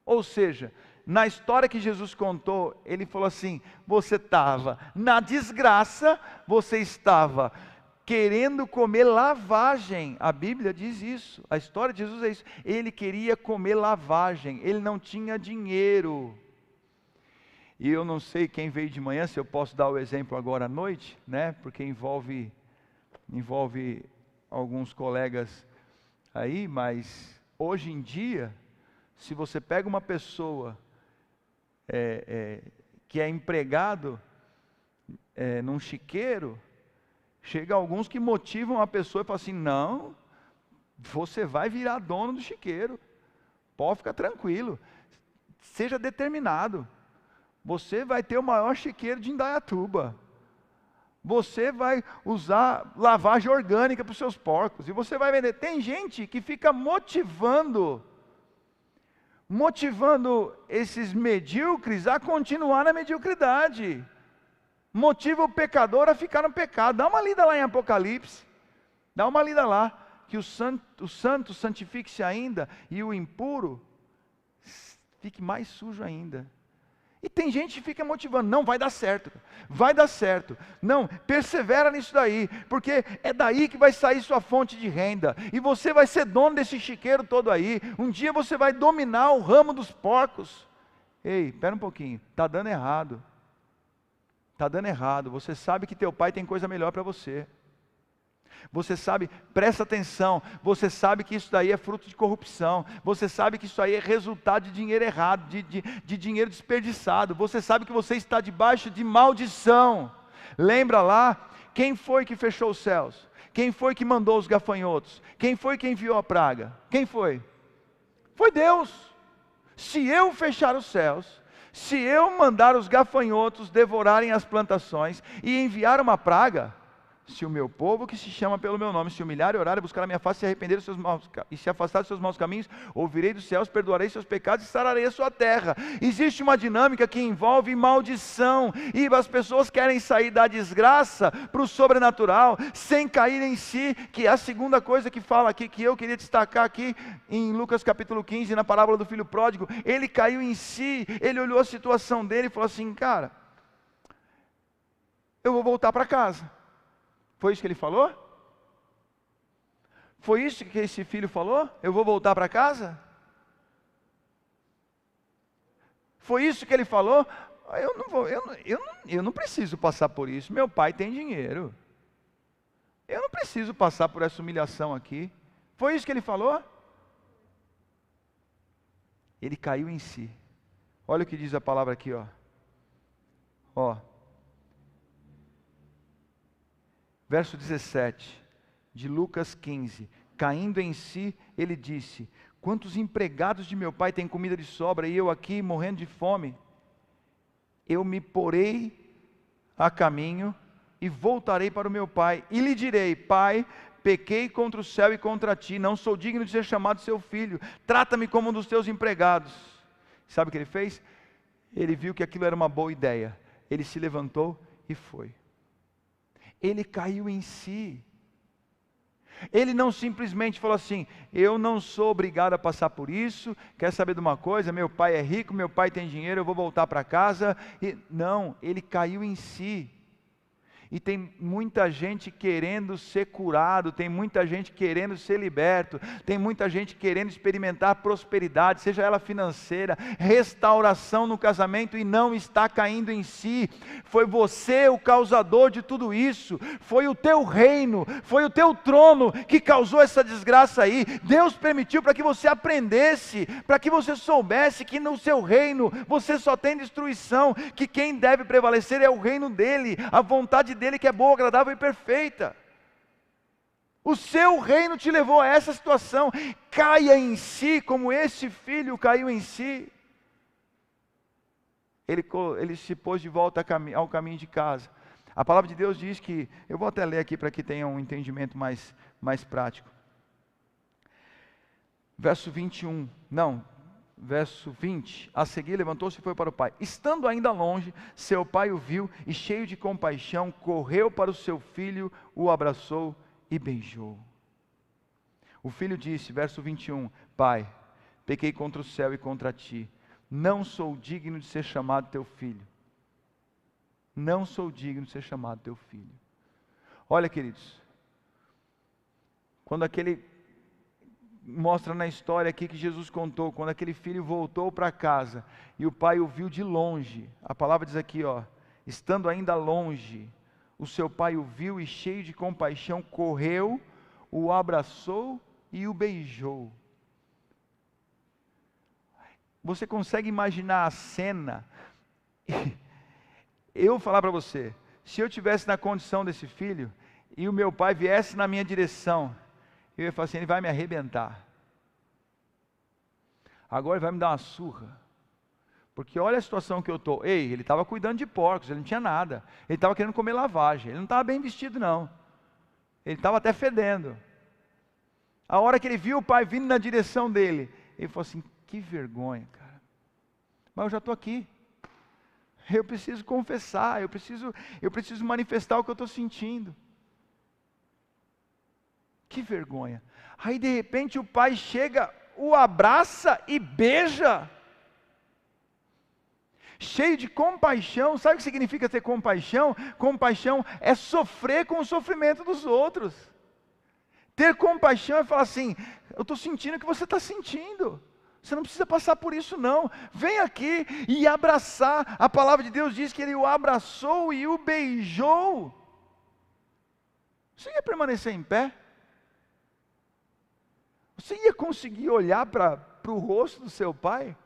ou seja, na história que Jesus contou, ele falou assim, você estava na desgraça, você estava querendo comer lavagem, a Bíblia diz isso, a história de Jesus é isso, ele queria comer lavagem, ele não tinha dinheiro, e eu não sei quem veio de manhã, se eu posso dar o exemplo agora à noite, né, porque envolve alguns colegas aí, mas hoje em dia, se você pega uma pessoa que é empregado num chiqueiro, chega alguns que motivam a pessoa e falam assim, não, você vai virar dono do chiqueiro, pode ficar tranquilo, seja determinado, você vai ter o maior chiqueiro de Indaiatuba, você vai usar lavagem orgânica para os seus porcos, e você vai vender. Tem gente que fica motivando esses medíocres a continuar na mediocridade, motiva o pecador a ficar no pecado. Dá uma lida lá em Apocalipse, dá uma lida lá, que o santo santifique-se ainda, e o impuro fique mais sujo ainda. E tem gente que fica motivando, não, vai dar certo, não, persevera nisso daí, porque é daí que vai sair sua fonte de renda, e você vai ser dono desse chiqueiro todo aí, um dia você vai dominar o ramo dos porcos. Ei, espera um pouquinho, está dando errado, você sabe que teu pai tem coisa melhor para você. Você sabe, presta atenção, você sabe que isso daí é fruto de corrupção, você sabe que isso aí é resultado de dinheiro errado, de dinheiro desperdiçado, você sabe que você está debaixo de maldição. Lembra lá, quem foi que fechou os céus? Quem foi que mandou os gafanhotos? Quem foi que enviou a praga? Quem foi? Foi Deus. Se eu fechar os céus, se eu mandar os gafanhotos devorarem as plantações e enviar uma praga, se o meu povo que se chama pelo meu nome se humilhar e orar e buscar a minha face, se arrepender dos seus maus, e se afastar dos seus maus caminhos, ouvirei dos céus, perdoarei seus pecados e sararei a sua terra. Existe uma dinâmica que envolve maldição, e as pessoas querem sair da desgraça para o sobrenatural, sem cair em si, que é a segunda coisa que fala aqui, que eu queria destacar aqui, em Lucas capítulo 15, na parábola do filho pródigo. Ele caiu em si, ele olhou a situação dele e falou assim, cara, eu vou voltar para casa. Foi isso que ele falou? Foi isso que esse filho falou? Eu vou voltar para casa? Foi isso que ele falou? Eu não preciso passar por isso. Meu pai tem dinheiro. Eu não preciso passar por essa humilhação aqui. Foi isso que ele falou? Ele caiu em si. Olha o que diz a palavra aqui, ó. Ó, verso 17 de Lucas 15. Caindo em si, ele disse: quantos empregados de meu pai têm comida de sobra e eu aqui morrendo de fome? Eu me porei a caminho e voltarei para o meu pai e lhe direi: pai, pequei contra o céu e contra ti, não sou digno de ser chamado seu filho, trata-me como um dos teus empregados. Sabe o que ele fez? Ele viu que aquilo era uma boa ideia, ele se levantou e foi. Ele caiu em si. Ele não simplesmente falou assim: eu não sou obrigado a passar por isso, quer saber de uma coisa, meu pai é rico, meu pai tem dinheiro, eu vou voltar para casa. Não, ele caiu em si. E tem muita gente querendo ser curado, tem muita gente querendo ser liberto, tem muita gente querendo experimentar prosperidade, seja ela financeira, restauração no casamento, e não está caindo em si. Foi você o causador de tudo isso, foi o teu reino, foi o teu trono que causou essa desgraça aí. Deus permitiu para que você aprendesse, para que você soubesse que no seu reino você só tem destruição, que quem deve prevalecer é o reino dele, a vontade dele que é boa, agradável e perfeita. O seu reino te levou a essa situação. Caia em si, como esse filho caiu em si. Ele se pôs de volta ao caminho de casa. A palavra de Deus diz que, eu vou até ler aqui para que tenha um entendimento mais prático. Verso 20, a seguir levantou-se e foi para o pai. Estando ainda longe, seu pai o viu e, cheio de compaixão, correu para o seu filho, o abraçou e beijou. O filho disse, verso 21, pai, pequei contra o céu e contra ti, não sou digno de ser chamado teu filho. Não sou digno de ser chamado teu filho. Olha, queridos, quando mostra na história aqui que Jesus contou, quando aquele filho voltou para casa e o pai o viu de longe, a palavra diz aqui, ó, estando ainda longe, o seu pai o viu e, cheio de compaixão, correu, o abraçou e o beijou. Você consegue imaginar a cena? Eu vou falar para você, se eu estivesse na condição desse filho e o meu pai viesse na minha direção, eu ia falar assim: ele vai me arrebentar. Agora ele vai me dar uma surra. Porque olha a situação que eu estou. Ele estava cuidando de porcos, ele não tinha nada. Ele estava querendo comer lavagem, ele não estava bem vestido não. Ele estava até fedendo. A hora que ele viu o pai vindo na direção dele, ele falou assim: que vergonha, cara. Mas eu já estou aqui. Eu preciso confessar, eu preciso manifestar o que eu estou sentindo. Que vergonha. Aí de repente o pai chega, o abraça e beija. Cheio de compaixão. Sabe o que significa ter compaixão? Compaixão é sofrer com o sofrimento dos outros. Ter compaixão é falar assim: eu estou sentindo o que você está sentindo. Você não precisa passar por isso não. Vem aqui e abraçar. A palavra de Deus diz que ele o abraçou e o beijou. Você ia permanecer em pé? Você ia conseguir olhar para o rosto do seu pai?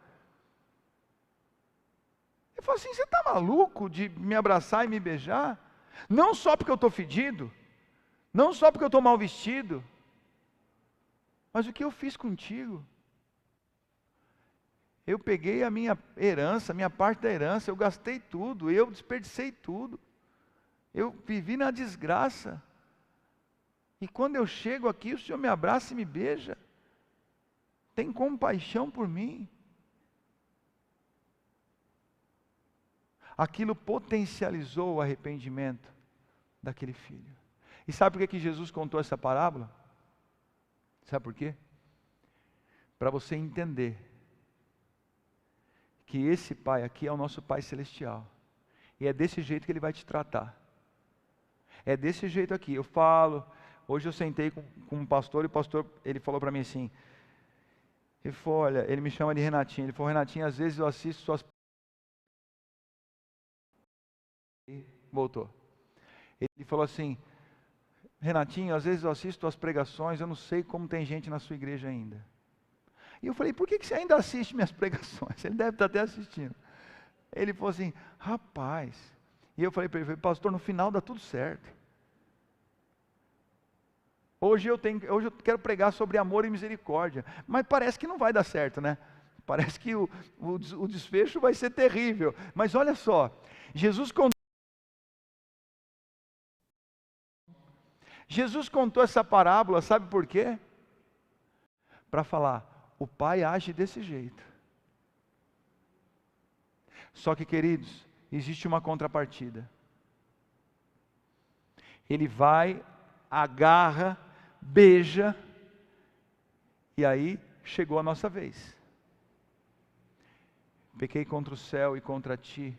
Eu falo assim: você está maluco de me abraçar e me beijar? Não só porque eu estou fedido, não só porque eu estou mal vestido, mas o que eu fiz contigo? Eu peguei a minha herança, a minha parte da herança, eu gastei tudo, eu desperdicei tudo, eu vivi na desgraça. E quando eu chego aqui, o Senhor me abraça e me beija. Tem compaixão por mim. Aquilo potencializou o arrependimento daquele filho. E sabe por que Jesus contou essa parábola? Sabe por quê? Para você entender que esse pai aqui é o nosso Pai Celestial. E é desse jeito que Ele vai te tratar. É desse jeito aqui. Eu falo, hoje eu sentei com um pastor, e o pastor, ele falou para mim assim, ele falou: olha, ele me chama de Renatinho, ele falou: Renatinho, às vezes eu assisto suas... Voltou. Ele falou assim: Renatinho, às vezes eu assisto suas pregações, eu não sei como tem gente na sua igreja ainda. E eu falei: por que você ainda assiste minhas pregações? Ele deve estar até assistindo. Ele falou assim: rapaz, E eu falei para ele, pastor, no final dá tudo certo. Hoje eu quero pregar sobre amor e misericórdia, mas parece que não vai dar certo, né? Parece que o desfecho vai ser terrível. Mas olha só, Jesus contou essa parábola, sabe por quê? Para falar, o Pai age desse jeito. Só que, queridos, existe uma contrapartida. Ele vai, agarra, beija, e aí chegou a nossa vez. Pequei contra o céu e contra ti,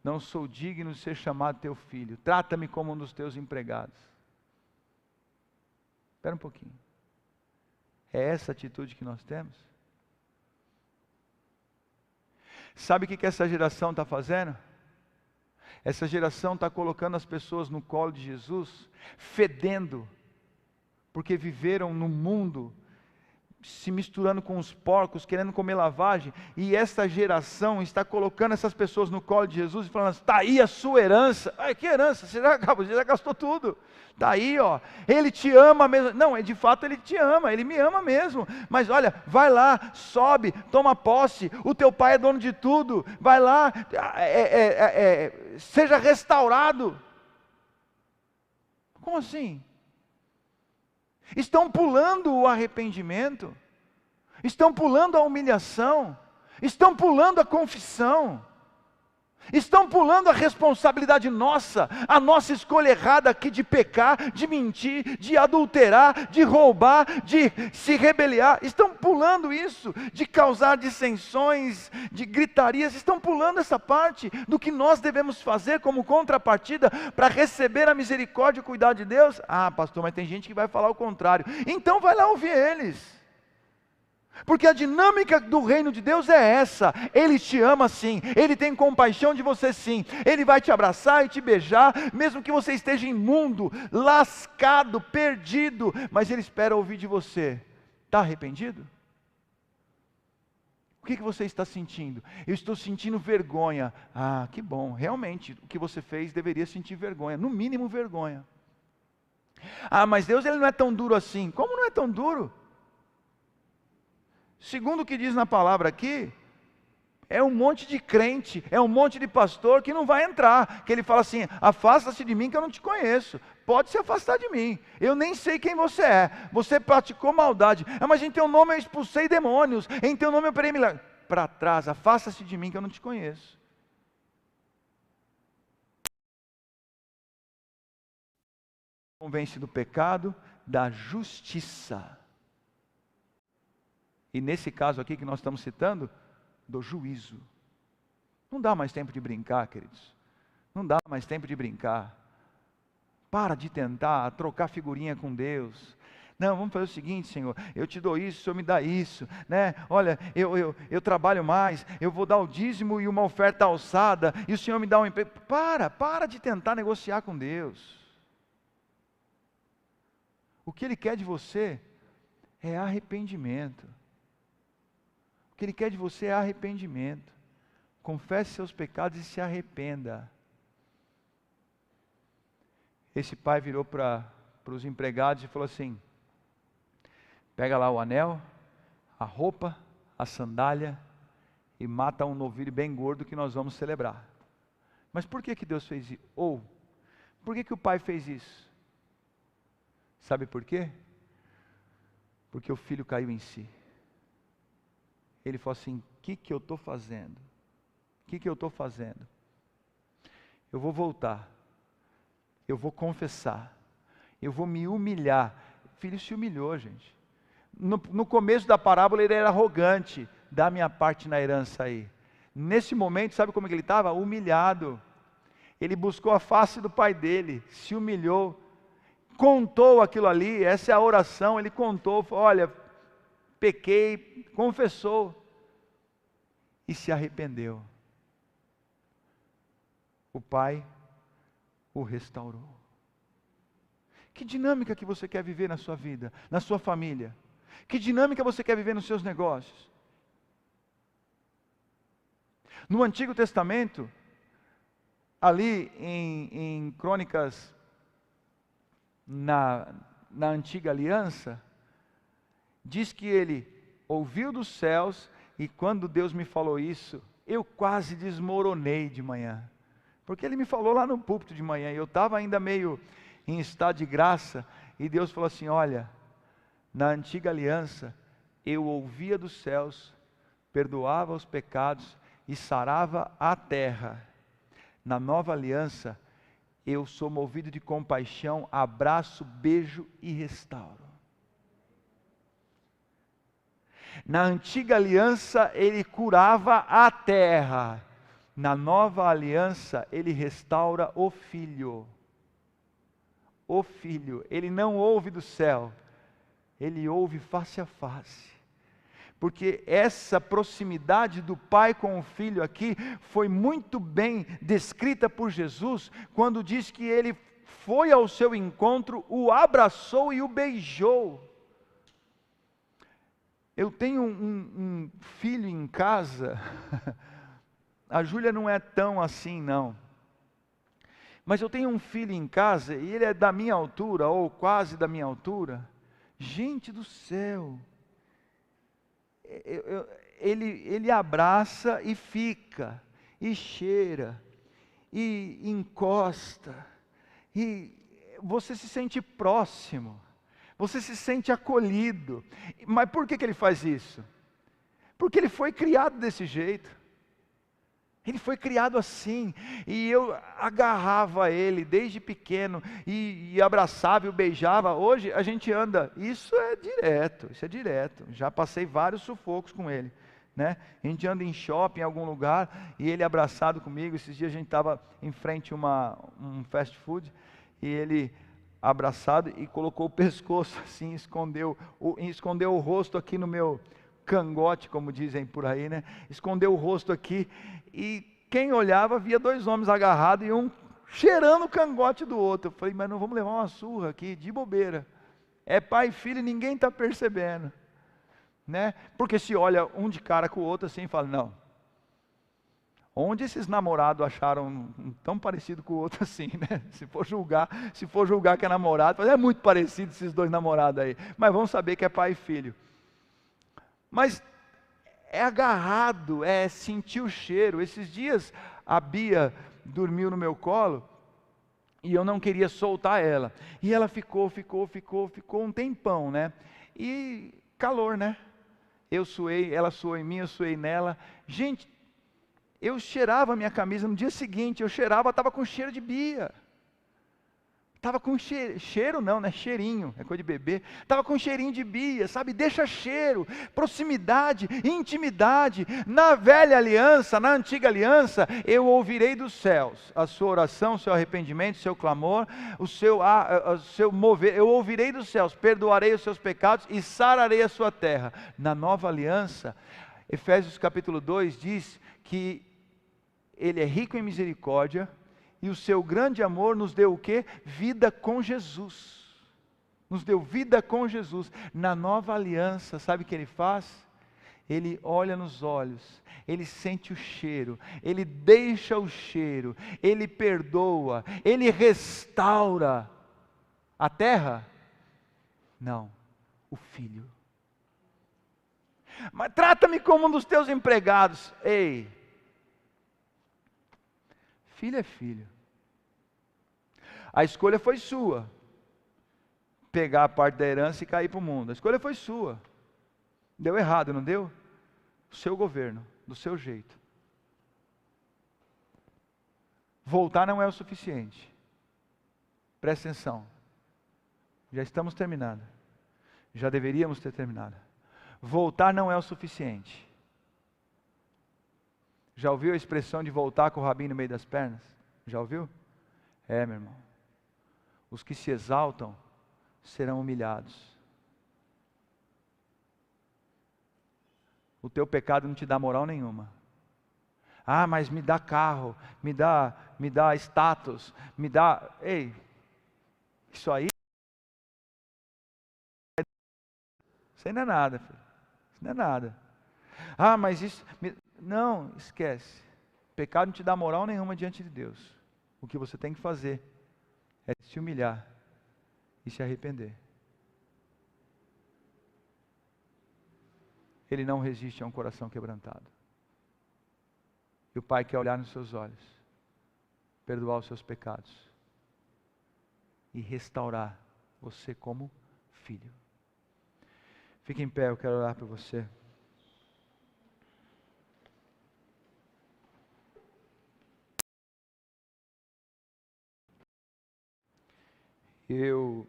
não sou digno de ser chamado teu filho, trata-me como um dos teus empregados. Espera um pouquinho. É essa atitude que nós temos? Sabe o que essa geração está fazendo? Essa geração está colocando as pessoas no colo de Jesus, fedendo, porque viveram no mundo, se misturando com os porcos, querendo comer lavagem, e essa geração está colocando essas pessoas no colo de Jesus e falando, está aí a sua herança. Ai, que herança? Você já gastou tudo. Está aí, ó. Ele te ama mesmo. Não, de fato ele te ama, ele me ama mesmo. Mas olha, vai lá, sobe, toma posse, o teu pai é dono de tudo. Vai lá, seja restaurado. Como assim? Estão pulando o arrependimento, estão pulando a humilhação, estão pulando a confissão, estão pulando a responsabilidade nossa, a nossa escolha errada aqui de pecar, de mentir, de adulterar, de roubar, de se rebeliar, estão pulando isso, de causar dissensões, de gritarias, estão pulando essa parte do que nós devemos fazer como contrapartida para receber a misericórdia e o cuidado de Deus. Ah, pastor, mas tem gente que vai falar o contrário. Então vai lá ouvir eles. Porque a dinâmica do reino de Deus é essa, Ele te ama sim, Ele tem compaixão de você sim, Ele vai te abraçar e te beijar, mesmo que você esteja imundo, lascado, perdido, mas Ele espera ouvir de você. Está arrependido? O que você está sentindo? Eu estou sentindo vergonha. Ah, que bom, realmente, o que você fez deveria sentir vergonha, no mínimo vergonha. Ah, mas Deus ele não é tão duro assim. Como não é tão duro? Segundo o que diz na palavra aqui, é um monte de crente, é um monte de pastor que não vai entrar, que ele fala assim, afasta-se de mim que eu não te conheço, pode se afastar de mim, eu nem sei quem você praticou maldade, mas em teu nome eu expulsei demônios, em teu nome eu operei milagre, para trás, afasta-se de mim que eu não te conheço. Convence do pecado, da justiça. E nesse caso aqui que nós estamos citando, do juízo. Não dá mais tempo de brincar, queridos. Não dá mais tempo de brincar. Para de tentar trocar figurinha com Deus. Não, vamos fazer o seguinte, Senhor, eu te dou isso, o Senhor me dá isso, né? Olha, eu trabalho mais, eu vou dar o dízimo e uma oferta alçada, e o Senhor me dá um emprego. Para de tentar negociar com Deus. O que Ele quer de você é arrependimento. O que Ele quer de você é arrependimento. Confesse seus pecados e se arrependa. Esse pai virou para os empregados e falou assim, pega lá o anel, a roupa, a sandália e mata um novilho bem gordo que nós vamos celebrar. Mas por que Deus fez isso? Ou, por que o pai fez isso? Sabe por quê? Porque o filho caiu em si. Ele falou assim, o que eu estou fazendo? O que eu estou fazendo? Eu vou voltar, eu vou confessar, eu vou me humilhar. O filho se humilhou, gente. No começo da parábola ele era arrogante, dá minha parte na herança aí. Nesse momento, sabe como é que ele estava? Humilhado. Ele buscou a face do pai dele, se humilhou, contou aquilo ali, essa é a oração, ele contou, falou, olha, pequei, confessou e se arrependeu. O pai o restaurou. Que dinâmica que você quer viver na sua vida, na sua família? Que dinâmica você quer viver nos seus negócios? No Antigo Testamento, ali em Crônicas, na antiga aliança, diz que ele ouviu dos céus, e quando Deus me falou isso, eu quase desmoronei de manhã. Porque ele me falou lá no púlpito de manhã, e eu estava ainda meio em estado de graça, e Deus falou assim: olha, na antiga aliança, eu ouvia dos céus, perdoava os pecados e sarava a terra. Na nova aliança, eu sou movido de compaixão, abraço, beijo e restauro. Na antiga aliança, ele curava a terra. Na nova aliança, ele restaura o filho. O filho. Ele não ouve do céu, ele ouve face a face. Porque essa proximidade do pai com o filho aqui foi muito bem descrita por Jesus, quando diz que ele foi ao seu encontro, o abraçou e o beijou. Eu tenho um filho em casa, a Júlia não é tão assim não, mas eu tenho um filho em casa e ele é da minha altura, ou quase da minha altura. Gente do céu, ele abraça e fica, e cheira, e encosta, e você se sente próximo. Você se sente acolhido. Mas por que ele faz isso? Porque ele foi criado desse jeito. Ele foi criado assim. E eu agarrava ele desde pequeno e abraçava e o beijava. Hoje a gente anda. Isso é direto. Já passei vários sufocos com ele, né? A gente anda em shopping, em algum lugar, e ele abraçado comigo. Esses dias a gente estava em frente a um fast food, e ele abraçado e colocou o pescoço assim, escondeu o rosto aqui no meu cangote, como dizem por aí, né? Escondeu o rosto aqui, e quem olhava via dois homens agarrados e um cheirando o cangote do outro. Eu falei, mas não vamos levar uma surra aqui, de bobeira. É pai e filho e ninguém está percebendo, né? Porque se olha um de cara com o outro assim e fala, não. Onde esses namorados acharam um tão parecido com o outro assim, né? Se for julgar que é namorado, é muito parecido esses dois namorados aí. Mas vamos saber que é pai e filho. Mas é agarrado, é sentir o cheiro. Esses dias a Bia dormiu no meu colo e eu não queria soltar ela. E ela ficou um tempão, né? E calor, né? Eu suei, ela suou em mim, eu suei nela. Gente, eu cheirava a minha camisa, no dia seguinte estava com cheiro de Bia. Estava com cheiro não, né? Cheirinho, é coisa de bebê. Estava com cheirinho de Bia, sabe? Deixa cheiro, proximidade, intimidade. Na velha aliança, na antiga aliança, eu ouvirei dos céus a sua oração, o seu arrependimento, o seu clamor, o seu mover. Eu ouvirei dos céus, perdoarei os seus pecados e sararei a sua terra. Na nova aliança, Efésios capítulo 2 diz que ele é rico em misericórdia, e o seu grande amor nos deu o quê? Vida com Jesus. Nos deu vida com Jesus. Na nova aliança, sabe o que ele faz? Ele olha nos olhos, ele sente o cheiro, ele deixa o cheiro, ele perdoa, ele restaura. A terra? Não, o filho. Mas trata-me como um dos teus empregados. Ei! Filho é filho. A escolha foi sua. Pegar a parte da herança e cair para o mundo. A escolha foi sua. Deu errado, não deu? O seu governo, do seu jeito. Voltar não é o suficiente. Presta atenção. Já estamos terminando. Já deveríamos ter terminado. Voltar não é o suficiente. Já ouviu a expressão de voltar com o rabinho no meio das pernas? Já ouviu? É, meu irmão. Os que se exaltam serão humilhados. O teu pecado não te dá moral nenhuma. Ah, mas me dá carro, me dá status, me dá... Ei, isso aí não é nada, filho. Isso não é nada. Ah, mas isso... Não, esquece. Pecado não te dá moral nenhuma diante de Deus. O que você tem que fazer é se humilhar e se arrepender. Ele não resiste a um coração quebrantado. E o Pai quer olhar nos seus olhos, perdoar os seus pecados e restaurar você como filho. Fique em pé, eu quero orar por você. Eu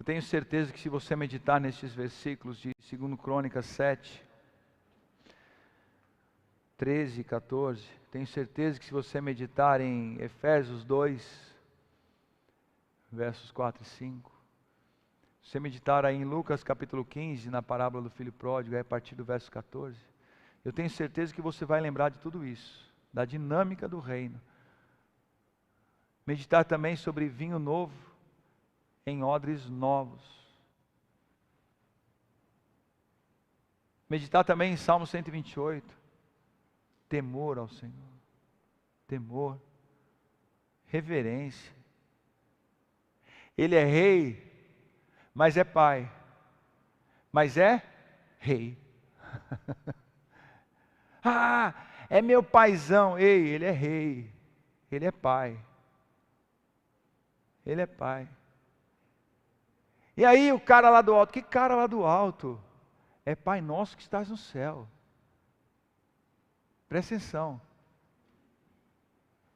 tenho certeza que se você meditar nestes versículos de 2 Crônicas 7, 13 e 14, tenho certeza que se você meditar em Efésios 2, versos 4 e 5, se você meditar aí em Lucas capítulo 15, na parábola do filho pródigo, a partir do verso 14, eu tenho certeza que você vai lembrar de tudo isso, da dinâmica do reino. Meditar também sobre vinho novo em odres novos. Meditar também em Salmo 128. Temor ao Senhor. Temor. Reverência. Ele é rei, mas é pai. Mas é rei. Ah, é meu paizão. Ei, ele é rei. Ele é pai. Ele é pai. E aí o cara lá do alto, que cara lá do alto? É Pai nosso que estás no céu. Presta atenção.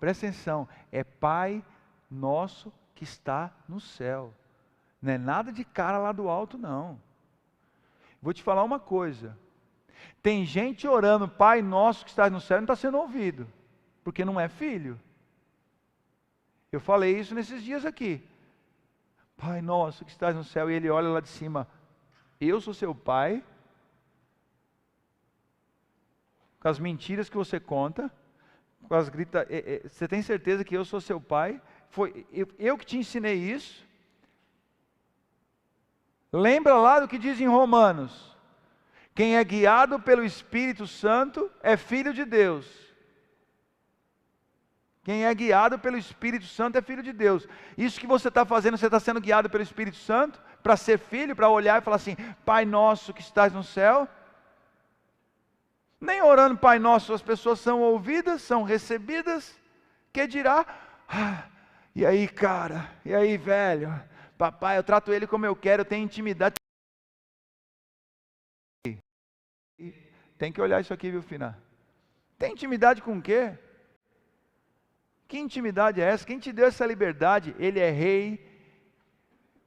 Presta atenção. É Pai nosso que está no céu. Não é nada de cara lá do alto, não. Vou te falar uma coisa. Tem gente orando, Pai nosso que estás no céu, e não está sendo ouvido. Porque não é filho. Eu falei isso nesses dias aqui. Pai nosso que estás no céu, e ele olha lá de cima, eu sou seu pai, com as mentiras que você conta, com as gritas, você tem certeza que eu sou seu pai? Foi eu que te ensinei isso? Lembra lá do que diz em Romanos, quem é guiado pelo Espírito Santo é filho de Deus. Quem é guiado pelo Espírito Santo é filho de Deus. Isso que você está fazendo, você está sendo guiado pelo Espírito Santo, para ser filho, para olhar e falar assim, Pai nosso que estás no céu. Nem orando Pai nosso as pessoas são ouvidas, são recebidas. Que dirá, e aí cara, e aí velho, papai eu trato ele como eu quero, eu tenho intimidade. Tem que olhar isso aqui, viu, Fina? Tem intimidade com o quê? Que intimidade é essa? Quem te deu essa liberdade? Ele é rei,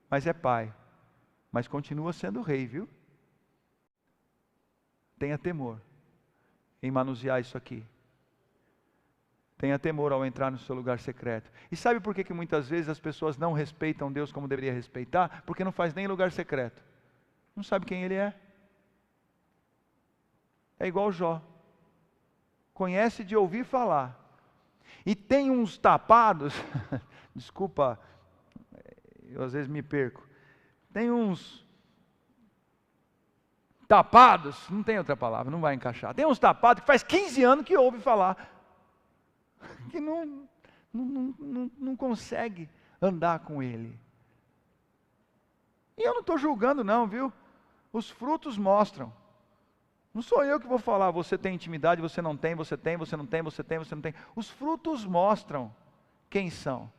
mas é pai. Mas continua sendo rei, viu? Tenha temor em manusear isso aqui. Tenha temor ao entrar no seu lugar secreto. E sabe por que muitas vezes as pessoas não respeitam Deus como deveria respeitar? Porque não faz nem lugar secreto. Não sabe quem Ele é. É igual Jó. Conhece de ouvir falar. E tem uns tapados, desculpa, eu às vezes me perco. Tem uns tapados, não tem outra palavra, não vai encaixar. Tem uns tapados que faz 15 anos que ouve falar, que não consegue andar com ele. E eu não estou julgando não, viu? Os frutos mostram. Não sou eu que vou falar, você tem intimidade, você não tem, você tem, você não tem, você tem, você não tem. Os frutos mostram quem são.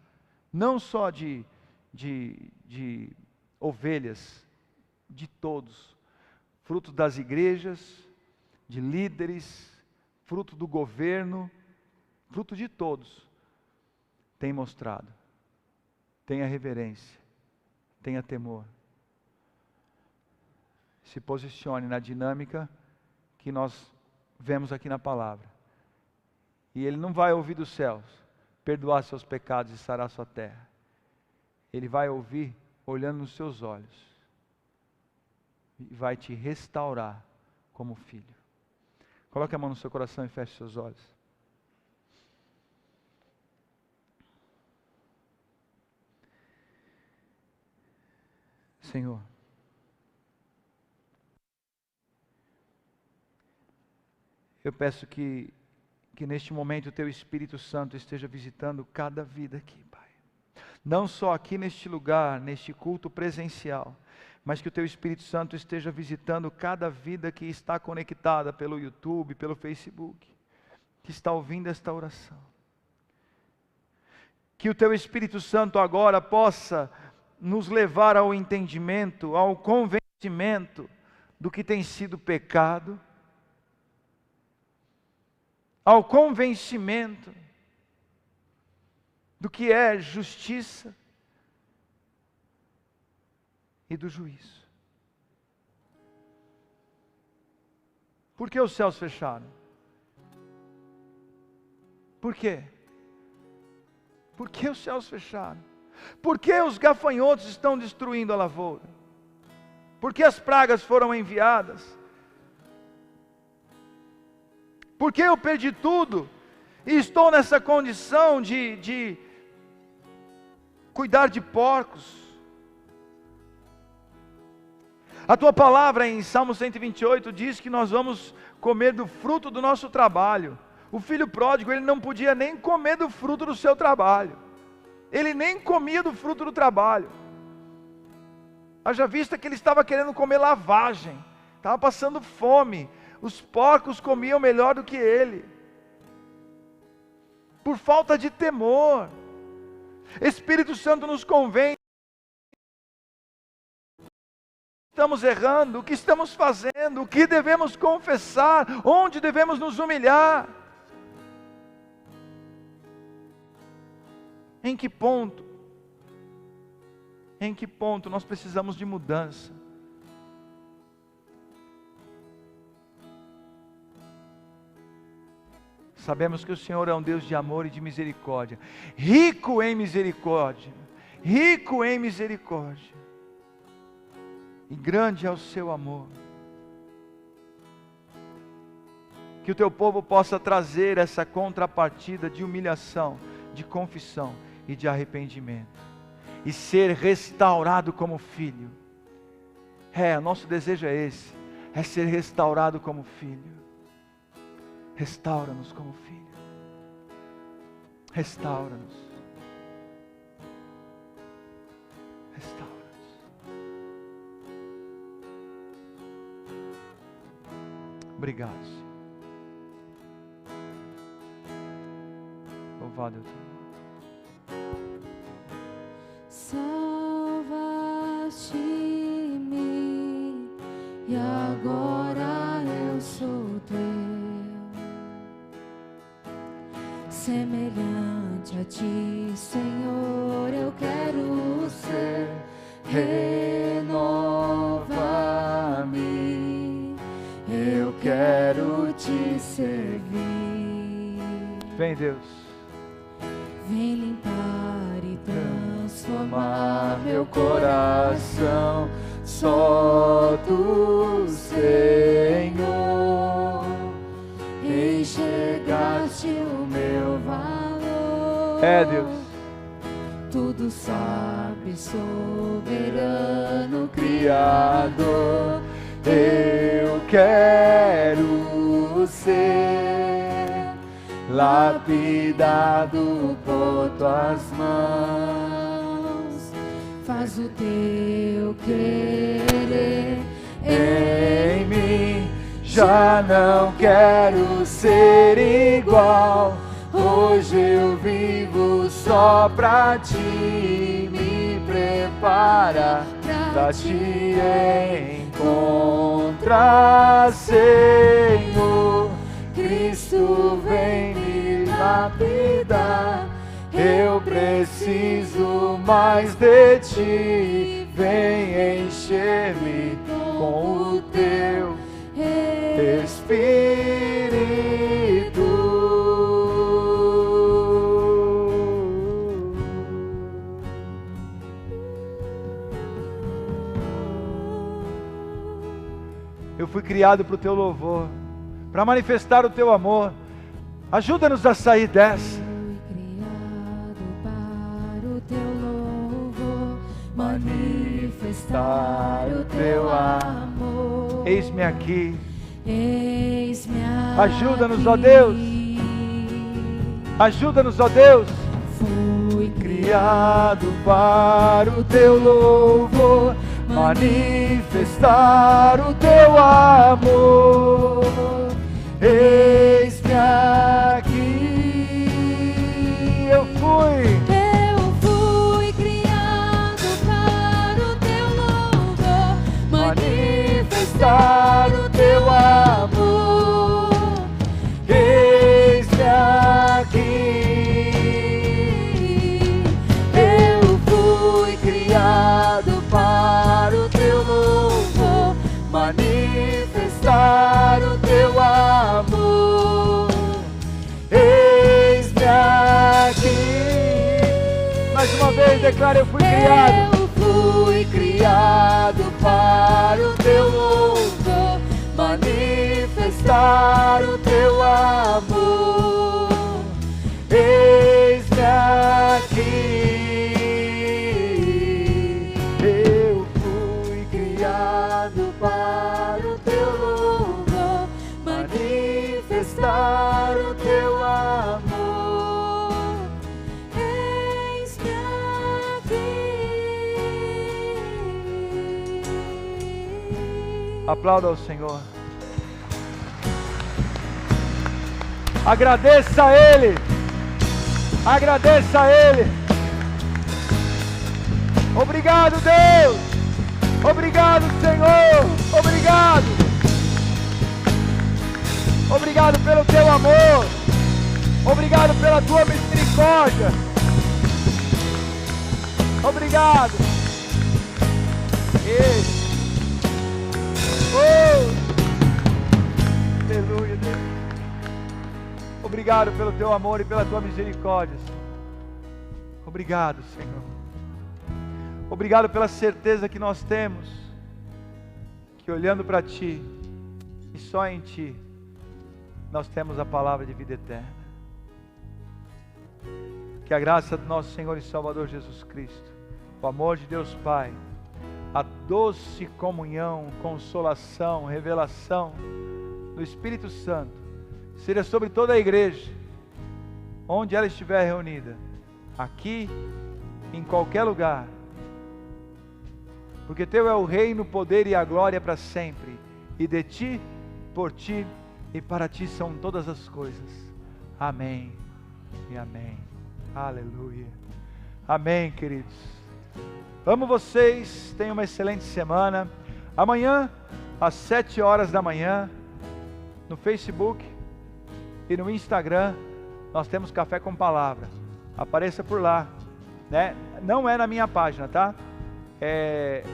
Não só de ovelhas, de todos. Fruto das igrejas, de líderes, fruto do governo, fruto de todos. Tem mostrado. Tenha reverência, tenha temor. Se posicione na dinâmica que nós vemos aqui na palavra. E Ele não vai ouvir dos céus, perdoar seus pecados e sarar sua terra. Ele vai ouvir olhando nos seus olhos. E vai te restaurar como filho. Coloque a mão no seu coração e feche seus olhos. Senhor, Eu peço que neste momento o Teu Espírito Santo esteja visitando cada vida aqui, Pai. Não só aqui neste lugar, neste culto presencial, mas que o Teu Espírito Santo esteja visitando cada vida que está conectada pelo YouTube, pelo Facebook, que está ouvindo esta oração. Que o Teu Espírito Santo agora possa nos levar ao entendimento, ao convencimento do que tem sido pecado, ao convencimento do que é justiça e do juízo. Por que os céus fecharam? Por quê? Por que os céus fecharam? Por que os gafanhotos estão destruindo a lavoura? Por que as pragas foram enviadas? Por que eu perdi tudo e estou nessa condição de cuidar de porcos? A Tua palavra em Salmo 128 diz que nós vamos comer do fruto do nosso trabalho. O filho pródigo, ele não podia nem comer do fruto do seu trabalho. Ele nem comia do fruto do trabalho. Haja vista que ele estava querendo comer lavagem, estava passando fome. Os porcos comiam melhor do que ele, por falta de temor. Espírito Santo nos convence. Estamos errando, o que estamos fazendo, o que devemos confessar, onde devemos nos humilhar. Em que ponto nós precisamos de mudança? Sabemos que o Senhor é um Deus de amor e de misericórdia, rico em misericórdia, rico em misericórdia, e grande é o seu amor. Que o teu povo possa trazer essa contrapartida de humilhação, de confissão e de arrependimento, e ser restaurado como filho. Nosso desejo é esse, é ser restaurado como filho. Restaura-nos como filho. Restaura-nos. Restaura-nos. Obrigado, Senhor. Louvado é o teu nome. Salvaste-me e agora eu sou teu. Semelhante a ti, Senhor, eu quero ser. Renova-me, eu quero te servir. Vem, Deus. Vem limpar e transformar meu coração. Só tu, Senhor, enxergaste o meu valor. Deus. Tudo sabe, soberano Criador. Eu quero ser lapidado por tuas mãos. Faz o teu querer em mim. Já não quero ser igual. Hoje eu vivo só pra ti. Me prepara pra te encontrar, Senhor. Cristo vem me lapidar. Eu preciso mais de ti. Vem encher-me com o teu Espírito. Eu fui criado para o teu louvor, para manifestar o teu amor. Ajuda-nos a sair dessa. Fui criado para o teu louvor, manifestar o teu amor. Eis-me aqui. Ajuda-nos, ó Deus. Ajuda-nos, ó Deus. Fui criado para o teu louvor, manifestar o teu amor. Eis-me aqui, eu fui criado para o teu louvor, manifestar o teu amor. Eis-me aqui, eu fui criado para o teu louvor, manifestar o teu amor. Eis-me aqui. Mais uma vez declara: eu fui criado. Eu fui criado para o teu louvor, Manifestar o teu amor. Eis-me aqui. Eu fui criado para o teu louvor, manifestar o teu amor. eis-me aqui. Aplauda ao Senhor. Agradeça a Ele. Agradeça a Ele. Obrigado, Deus. Obrigado, Senhor. Obrigado. Obrigado pelo teu amor. Obrigado pela tua misericórdia. Obrigado. Aleluia, Deus. Obrigado pelo teu amor e pela tua misericórdia, Senhor. Obrigado, Senhor. Obrigado pela certeza que nós temos, que olhando para Ti, e só em Ti, nós temos a palavra de vida eterna. Que a graça do nosso Senhor e Salvador Jesus Cristo, o amor de Deus Pai, a doce comunhão, consolação, revelação do Espírito Santo, seja sobre toda a igreja, onde ela estiver reunida, aqui, em qualquer lugar, porque Teu é o reino, o poder e a glória para sempre, e de Ti, por Ti e para Ti são todas as coisas. Amém e amém. Aleluia. Amém, queridos. Amo vocês, tenham uma excelente semana. Amanhã, às 7 horas da manhã, no Facebook e no Instagram, nós temos Café com Palavra. Apareça por lá, né? Não é na minha página, tá? É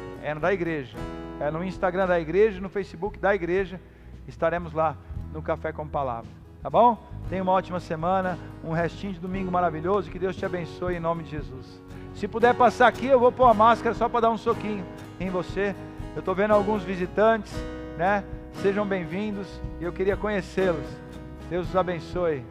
da igreja. É no Instagram da igreja, no Facebook da igreja. Estaremos lá no Café com Palavra, tá bom? Tenha uma ótima semana, um restinho de domingo maravilhoso, que Deus te abençoe em nome de Jesus. Se puder passar aqui, eu vou pôr a máscara só para dar um soquinho em você. Eu estou vendo alguns visitantes, né? Sejam bem-vindos e eu queria conhecê-los. Deus os abençoe.